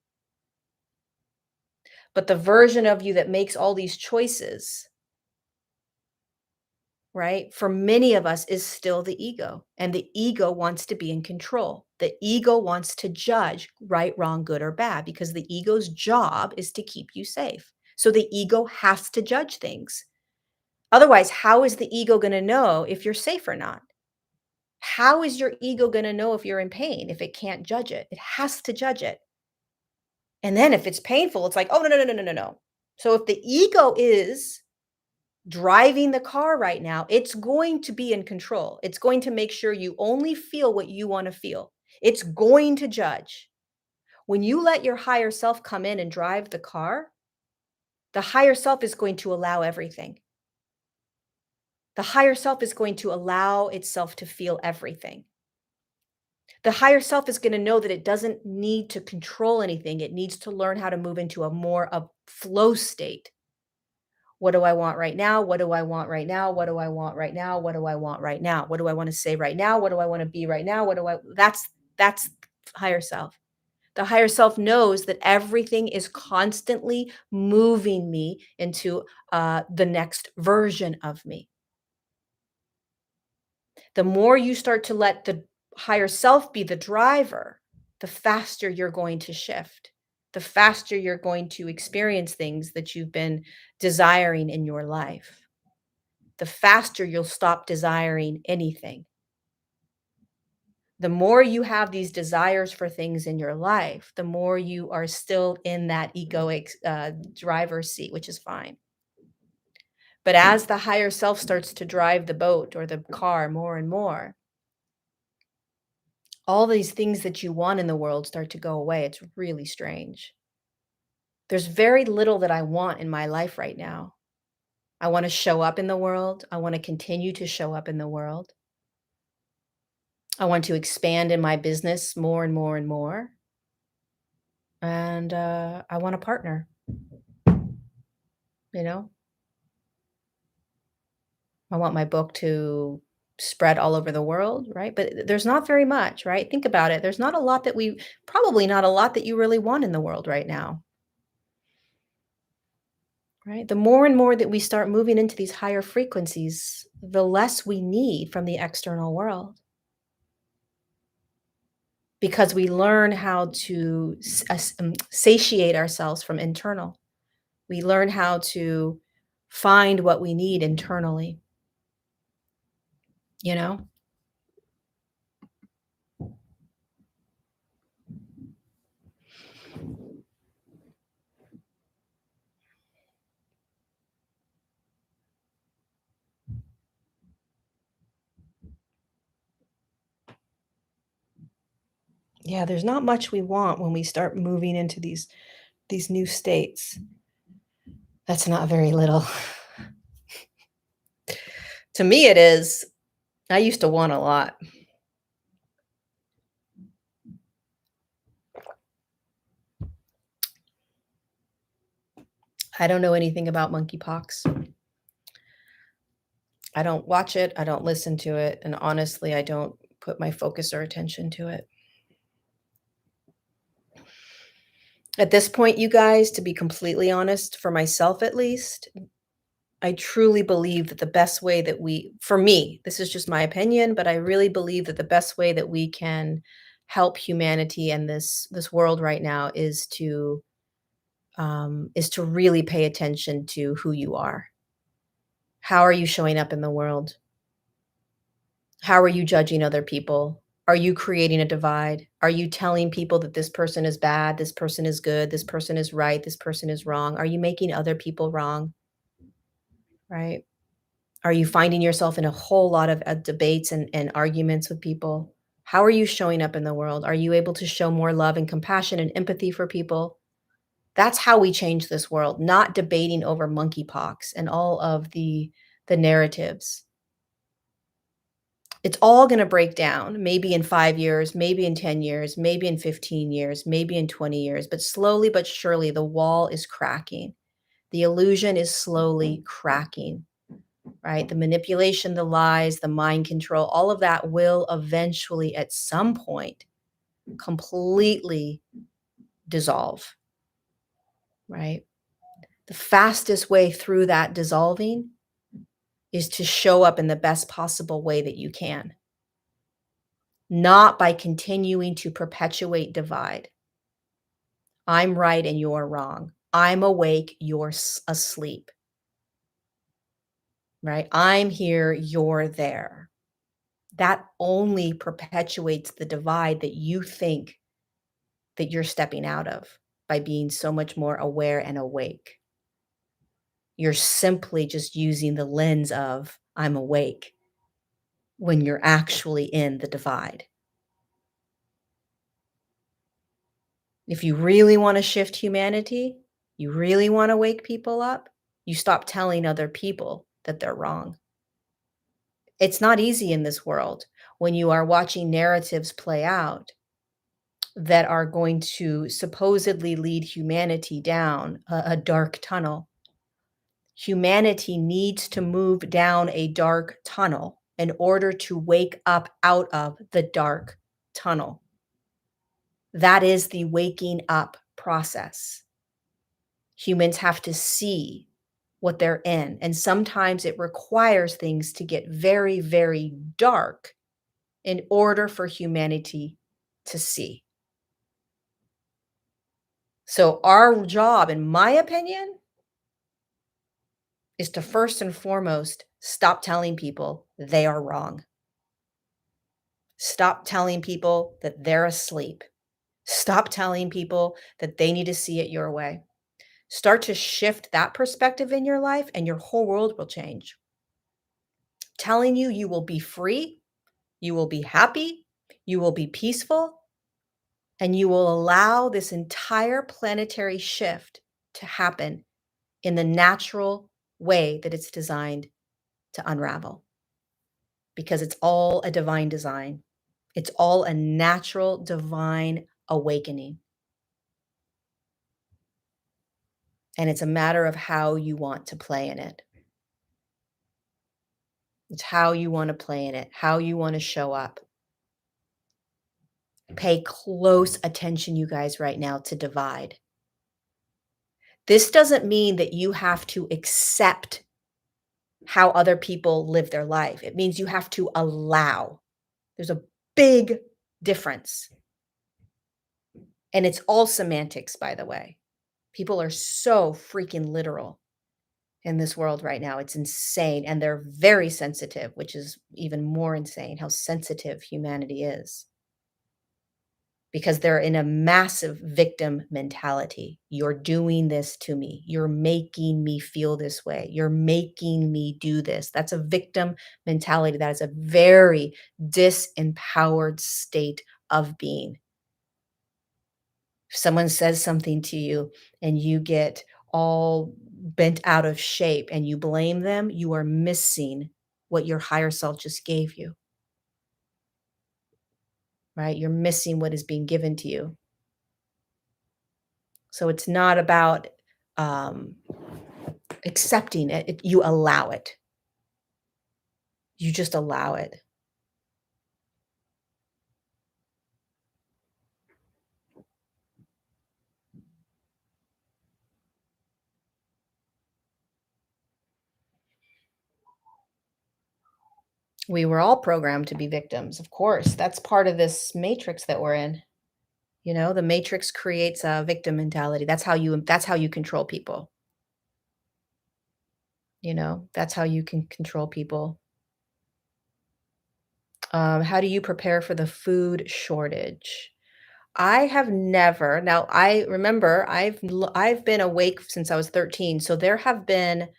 But the version of you that makes all these choices, right? For many of us is still the ego. And the ego wants to be in control. The ego wants to judge right, wrong, good, or bad, because the ego's job is to keep you safe. So the ego has to judge things. Otherwise, how is the ego going to know if you're safe or not? How is your ego going to know if you're in pain if it can't judge it? It has to judge it. And then if it's painful, it's like, oh, no, no, no, no, no, no, no. So if the ego is driving the car right now, it's going to be in control. It's going to make sure you only feel what you want to feel. It's going to judge. When you let your higher self come in and drive the car, the higher self is going to allow everything. The higher self is going to allow itself to feel everything. The higher self is going to know that it doesn't need to control anything. It needs to learn how to move into a more of flow state. What do I want right now? What do I want right now? What do I want right now? What do I want right now? What do I want to say right now? What do I want to be right now? That's higher self. The higher self knows that everything is constantly moving me into the next version of me. The more you start to let the higher self be the driver, the faster you're going to shift, the faster you're going to experience things that you've been desiring in your life, the faster you'll stop desiring anything. The more you have these desires for things in your life, the more you are still in that egoic driver's seat, which is fine. But as the higher self starts to drive the boat or the car more and more, all these things that you want in the world start to go away. It's really strange. There's very little that I want in my life right now. I want to show up in the world. I want to continue to show up in the world. I want to expand in my business more and more and more. And I want a partner, you know? I want my book to spread all over the world, right? But there's not very much, right? Think about it. There's not a lot that probably not a lot that you really want in the world right now. Right? The more and more that we start moving into these higher frequencies, the less we need from the external world. Because we learn how to satiate ourselves from internal. We learn how to find what we need internally, you know? Yeah, there's not much we want when we start moving into these new states. That's not very little. To me, it is. I used to want a lot. I don't know anything about monkeypox. I don't watch it, I don't listen to it, and honestly, I don't put my focus or attention to it. At this point, you guys, to be completely honest, for myself at least, I truly believe that the best way that for me, this is just my opinion, but I really believe that the best way that we can help humanity and this world right now is to really pay attention to who you are. How are you showing up in the world? How are you judging other people? Are you creating a divide? Are you telling people that this person is bad, this person is good, this person is right, this person is wrong? Are you making other people wrong? Right? Are you finding yourself in a whole lot of debates and arguments with people? How are you showing up in the world? Are you able to show more love and compassion and empathy for people? That's how we change this world, not debating over monkeypox and all of the narratives. It's all gonna break down, maybe in 5 years, maybe in 10 years, maybe in 15 years, maybe in 20 years, but slowly but surely, the wall is cracking. The illusion is slowly cracking, right? The manipulation, the lies, the mind control, all of that will eventually, at some point, completely dissolve, right? The fastest way through that dissolving is to show up in the best possible way that you can, not by continuing to perpetuate divide. I'm right and you're wrong. I'm awake, you're asleep, right? I'm here, you're there. That only perpetuates the divide that you think that you're stepping out of by being so much more aware and awake. You're simply just using the lens of I'm awake when you're actually in the divide. If you really want to shift humanity, you really want to wake people up, you stop telling other people that they're wrong. It's not easy in this world when you are watching narratives play out that are going to supposedly lead humanity down a dark tunnel. Humanity needs to move down a dark tunnel in order to wake up out of the dark tunnel. That is the waking up process. Humans have to see what they're in, and sometimes it requires things to get very, very dark in order for humanity to see. So, our job, in my opinion, is to first and foremost stop telling people they are wrong. Stop telling people that they're asleep. Stop telling people that they need to see it your way. Start to shift that perspective in your life, and your whole world will change. Telling you you will be free, you will be happy, you will be peaceful, and you will allow this entire planetary shift to happen in the natural way that it's designed to unravel, because it's all a divine design. It's all a natural divine awakening. And it's a matter of how you want to play in it. It's how you want to play in it, how you want to show up. Pay close attention, you guys, right now to divide. This doesn't mean that you have to accept how other people live their life. It means you have to allow. There's a big difference. And it's all semantics, by the way. People are so freaking literal in this world right now. It's insane. And they're very sensitive, which is even more insane how sensitive humanity is, because they're in a massive victim mentality. You're doing this to me. You're making me feel this way. You're making me do this. That's a victim mentality. That is a very disempowered state of being. If someone says something to you and you get all bent out of shape and you blame them, you are missing what your higher self just gave you, right? You're missing what is being given to you. So it's not about um, accepting it, you allow it. You just allow it. We were all programmed to be victims, of course. That's part of this matrix that we're in. You know, the matrix creates a victim mentality. That's how you control people, you know? That's how you can control people. How do you prepare for the food shortage? I have never now, I remember I've been awake since I was 13, so there have been,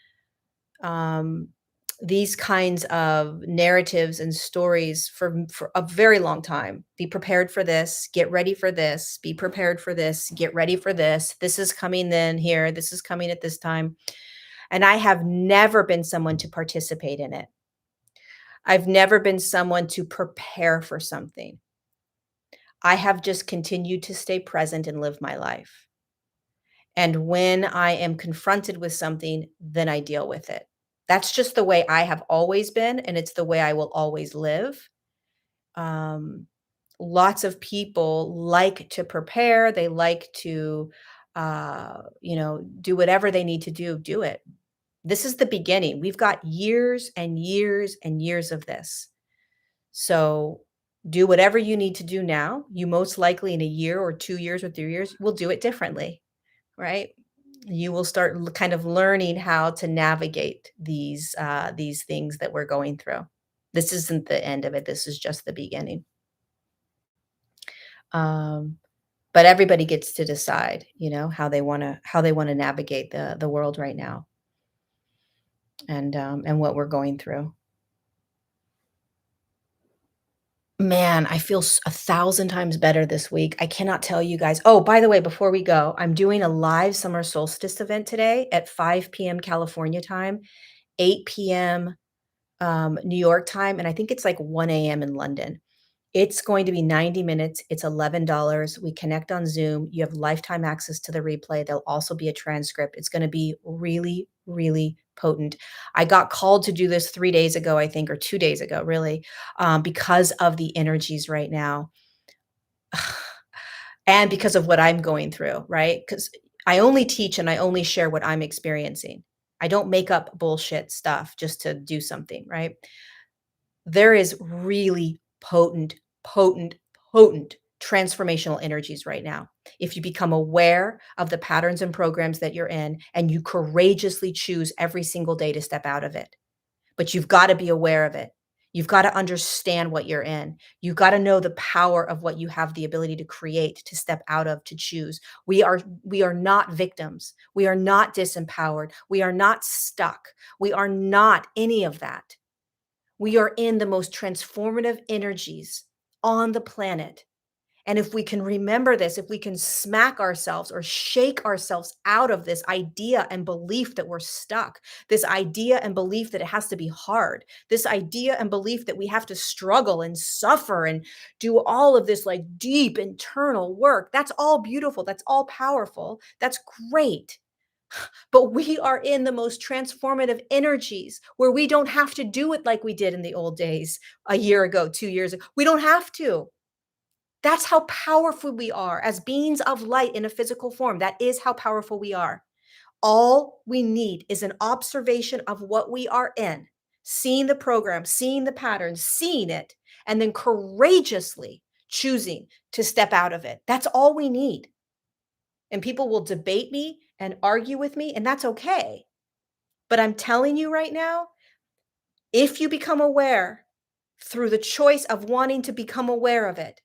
um, these kinds of narratives and stories for a very long time. Be prepared for this, get ready for this, be prepared for this, get ready for this. This is coming then here, this is coming at this time. And I have never been someone to participate in it. I've never been someone to prepare for something. I have just continued to stay present and live my life. And when I am confronted with something, then I deal with it. That's just the way I have always been, and it's the way I will always live. Um, Lots of people like to prepare, they like to, do whatever they need to do it. This is the beginning. We've got years and years and years of this. So do whatever you need to do now. You most likely in a year or 2 years or 3 years will do it differently, right? You will start kind of learning how to navigate these things that we're going through. This isn't the end of it. This is just the beginning. Um, but everybody gets to decide, how they want to navigate the world right now and what we're going through. Man, I feel 1,000 times better this week. I cannot tell you guys. Oh, by the way, before we go, I'm doing a live summer solstice event today at 5 p.m. California time, 8 p.m. New York time, and I think it's like 1 a.m. in London. It's going to be 90 minutes. It's $11. We connect on Zoom. You have lifetime access to the replay. There'll also be a transcript. It's going to be really, really potent. I got called to do this 3 days ago, I think, or 2 days ago, really, because of the energies right now and because of what I'm going through, right? Because I only teach and I only share what I'm experiencing. I don't make up bullshit stuff just to do something, right? There is really potent, potent transformational energies right now. If you become aware of the patterns and programs that you're in and you courageously choose every single day to step out of it, but you've got to be aware of it. You've got to understand what you're in. You've got to know the power of what you have the ability to create, to step out of, to choose. We are not victims. We are not disempowered. We are not stuck. We are not any of that. We are in the most transformative energies on the planet. And if we can remember this, if we can smack ourselves or shake ourselves out of this idea and belief that we're stuck, this idea and belief that it has to be hard, this idea and belief that we have to struggle and suffer and do all of this like deep internal work, that's all beautiful. That's all powerful. That's great. But we are in the most transformative energies where we don't have to do it like we did in the old days, a year ago, 2 years ago. We don't have to. That's how powerful we are as beings of light in a physical form. That is how powerful we are. All we need is an observation of what we are in, seeing the program, seeing the patterns, seeing it, and then courageously choosing to step out of it. That's all we need. And people will debate me and argue with me, and that's okay. But I'm telling you right now, if you become aware through the choice of wanting to become aware of it,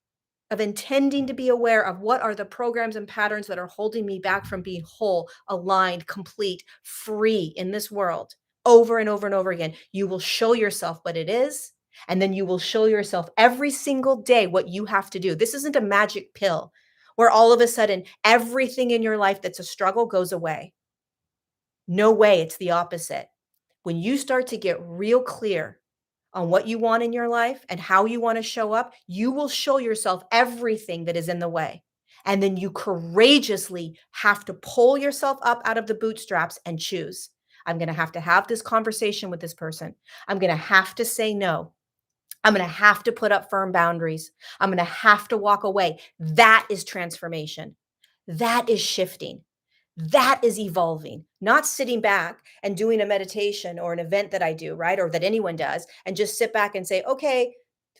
of intending to be aware of what are the programs and patterns that are holding me back from being whole, aligned, complete, free in this world over and over and over again, you will show yourself what it is. And then you will show yourself every single day what you have to do. This isn't a magic pill. where all of a sudden everything in your life that's a struggle goes away. No way, it's the opposite. When you start to get real clear on what you want in your life and how you want to show up, you will show yourself everything that is in the way. And then you courageously have to pull yourself up out of the bootstraps and choose. I'm going to have this conversation with this person. I'm going to have to say no. I'm going to have to put up firm boundaries. I'm going to have to walk away. That is transformation. That is shifting. That is evolving, not sitting back and doing a meditation or an event that I do, right? Or that anyone does, and just sit back and say, okay,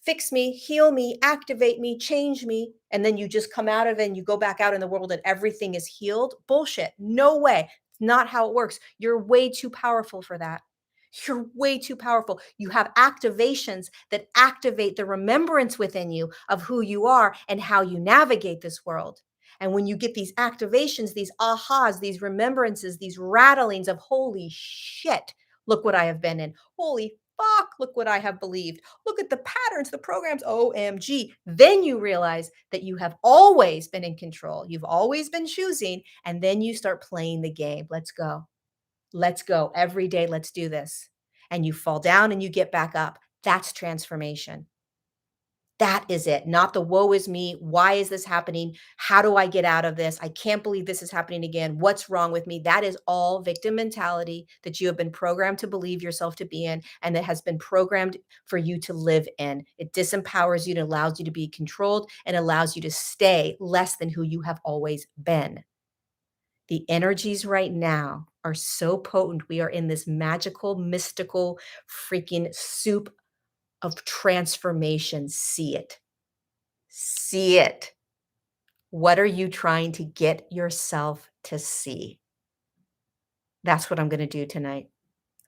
fix me, heal me, activate me, change me. And then you just come out of it and you go back out in the world and everything is healed. Bullshit. No way. It's not how it works. You're way too powerful for that. You're way too powerful. You have activations that activate the remembrance within you of who you are and how you navigate this world. And when you get these activations, these ahas, these remembrances, these rattlings of holy shit, look what I have been in. Holy fuck, look what I have believed. Look at the patterns, the programs, OMG. Then you realize that you have always been in control. You've always been choosing. And then you start playing the game. Let's go. Let's go. Every day, let's do this. And you fall down and you get back up. That's transformation. That is it, not the woe is me. Why is this happening? How do I get out of this? I can't believe this is happening again. What's wrong with me? That is all victim mentality that you have been programmed to believe yourself to be in and that has been programmed for you to live in. It disempowers you and allows you to be controlled and allows you to stay less than who you have always been. The energies right now are so potent. We are in this magical, mystical, freaking soup of transformation. See it. See it. What are you trying to get yourself to see? That's what I'm going to do tonight.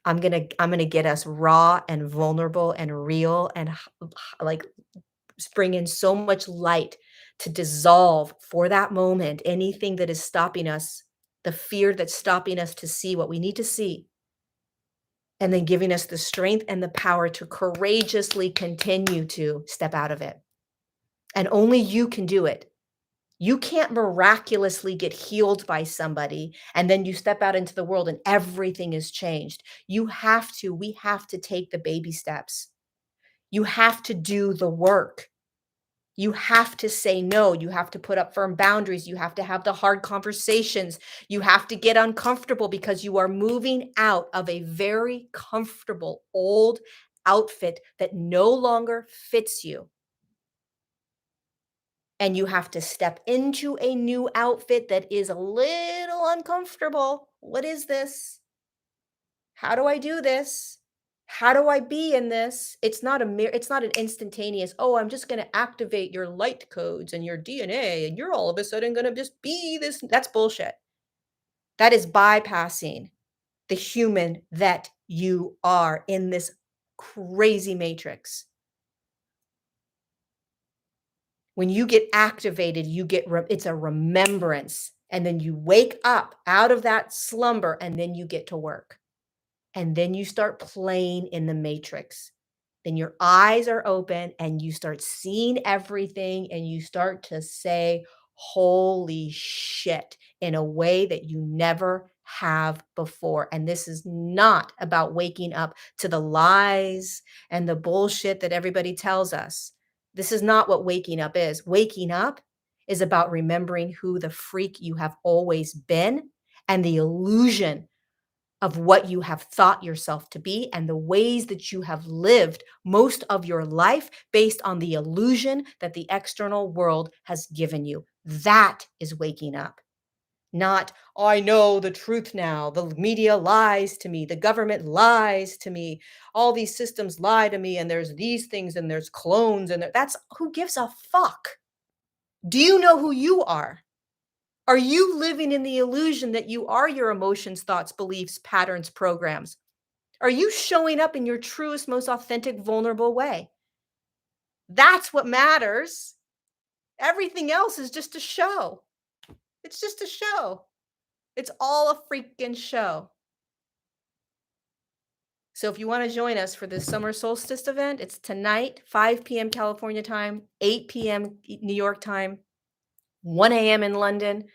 I'm going to get us raw and vulnerable and real and like bring in so much light to dissolve for that moment anything that is stopping us, the fear that's stopping us to see what we need to see, and then giving us the strength and the power to courageously continue to step out of it. And only you can do it. You can't miraculously get healed by somebody and then you step out into the world and everything is changed. We have to take the baby steps. You have to do the work. You have to say no. You have to put up firm boundaries. You have to have the hard conversations. You have to get uncomfortable because you are moving out of a very comfortable old outfit that no longer fits you. And you have to step into a new outfit that is a little uncomfortable. What is this? How do I do this? How do I be in this? It's not an instantaneous, oh, I'm just going to activate your light codes and your DNA and you're all of a sudden going to just be this. That's bullshit. That is bypassing the human that you are in this crazy matrix. When you get activated, it's a remembrance. And then you wake up out of that slumber and then you get to work. And then you start playing in the matrix. Then your eyes are open and you start seeing everything and you start to say, holy shit, in a way that you never have before. And this is not about waking up to the lies and the bullshit that everybody tells us. This is not what waking up is. Waking up is about remembering who the freak you have always been and the illusion of what you have thought yourself to be and the ways that you have lived most of your life based on the illusion that the external world has given you. That is waking up. Not, I know the truth now. The media lies to me. The government lies to me. All these systems lie to me. And there's these things and there's clones. And that's who gives a fuck? Do you know who you are? Are you living in the illusion that you are your emotions, thoughts, beliefs, patterns, programs? Are you showing up in your truest, most authentic, vulnerable way? That's what matters. Everything else is just a show. It's just a show. It's all a freaking show. So if you want to join us for this summer solstice event, it's tonight, 5 p.m. California time, 8 p.m. New York time. 1 a.m. in London.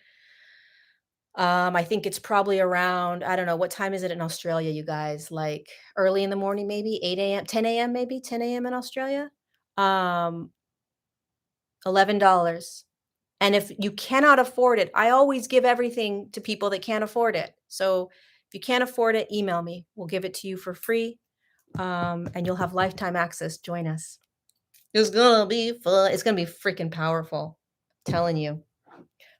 I think it's probably around, I don't know, what time is it in Australia, you guys? Like early in the morning, maybe 8 a.m., 10 a.m., maybe 10 a.m. in Australia. Um, $11. And if you cannot afford it, I always give everything to people that can't afford it. So if you can't afford it, email me. We'll give it to you for free. And you'll have lifetime access. Join us. It's gonna be fun. It's gonna be freaking powerful. Telling you.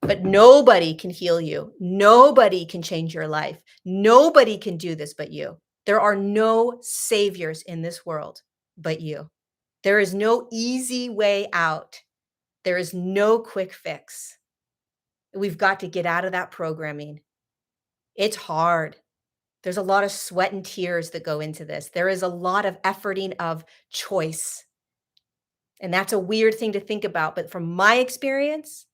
But nobody can heal you. Nobody can change your life. Nobody can do this but you. There are no saviors in this world but you. There is no easy way out. There is no quick fix. We've got to get out of that programming. It's hard. There's a lot of sweat and tears that go into this. There is a lot of efforting of choice. And that's a weird thing to think about. But from my experience,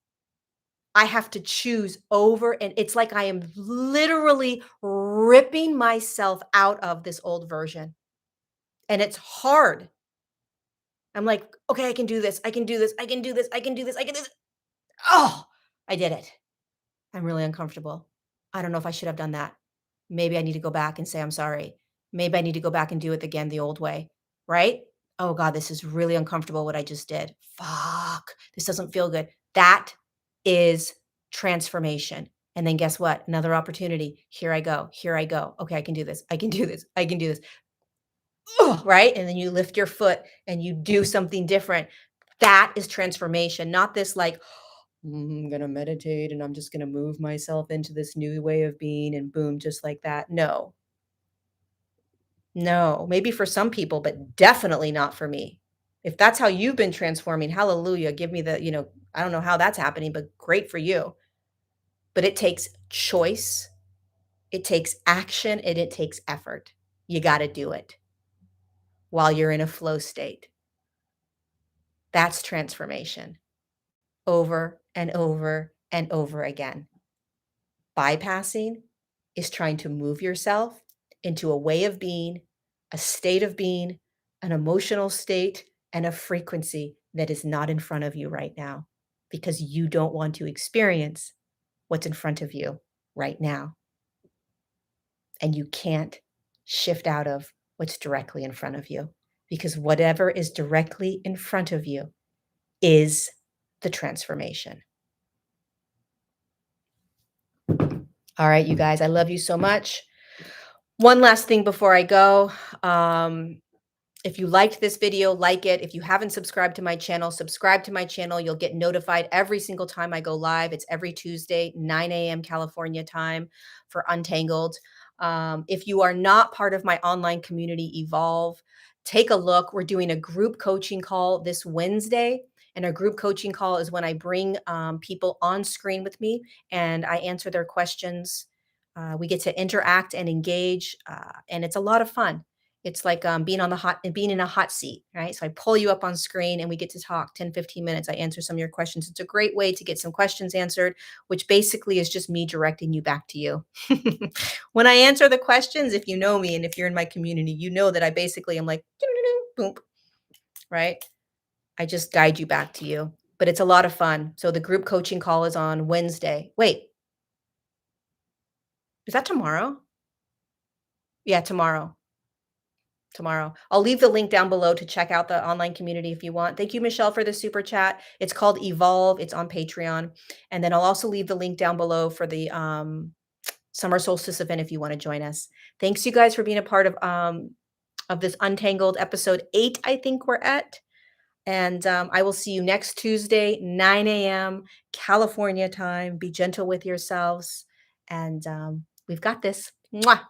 I have to choose over, and it's like I am literally ripping myself out of this old version. And it's hard. I'm like, okay, I can do this. I can do this. I can do this. I can do this. I can do this. Oh, I did it. I'm really uncomfortable. I don't know if I should have done that. Maybe I need to go back and say, I'm sorry. Maybe I need to go back and do it again the old way. Right? Oh God, this is really uncomfortable what I just did. Fuck. This doesn't feel good. That is transformation. And then guess what? Another opportunity. Here I go. Here I go. Okay, I can do this. I can do this. I can do this. Ugh, right? And then you lift your foot and you do something different. That is transformation, not this like, I'm going to meditate and I'm just going to move myself into this new way of being and boom, just like that. No, no, maybe for some people, but definitely not for me. If that's how you've been transforming, hallelujah, give me the, I don't know how that's happening, but great for you. But it takes choice, it takes action, and it takes effort. You got to do it while you're in a flow state. That's transformation over and over and over again. Bypassing is trying to move yourself into a way of being, a state of being, an emotional state, and a frequency that is not in front of you right now because you don't want to experience what's in front of you right now. And you can't shift out of what's directly in front of you because whatever is directly in front of you is the transformation. All right, you guys, I love you so much. One last thing before I go. If you liked this video, like it. If you haven't subscribed to my channel, subscribe to my channel. You'll get notified every single time I go live. It's every Tuesday, 9 a.m. California time for Untangled. If you are not part of my online community, Evolve, take a look. We're doing a group coaching call this Wednesday. And a group coaching call is when I bring people on screen with me and I answer their questions. We get to interact and engage, and it's a lot of fun. It's like being in a hot seat, right? So I pull you up on screen and we get to talk 10, 15 minutes. I answer some of your questions. It's a great way to get some questions answered, which basically is just me directing you back to you. When I answer the questions, if you know me and if you're in my community, you know that I basically am like, boom, right? I just guide you back to you, but it's a lot of fun. So the group coaching call is on Wednesday. Wait, is that tomorrow? Yeah, tomorrow. Tomorrow. I'll leave the link down below to check out the online community if you want. Thank you, Michelle, for the super chat. It's called Evolve. It's on Patreon. And then I'll also leave the link down below for the summer solstice event if you want to join us. Thanks you guys for being a part of this Untangled episode 8, I think we're at. And I will see you next Tuesday, 9 a.m. California time. Be gentle with yourselves. And we've got this. Mwah.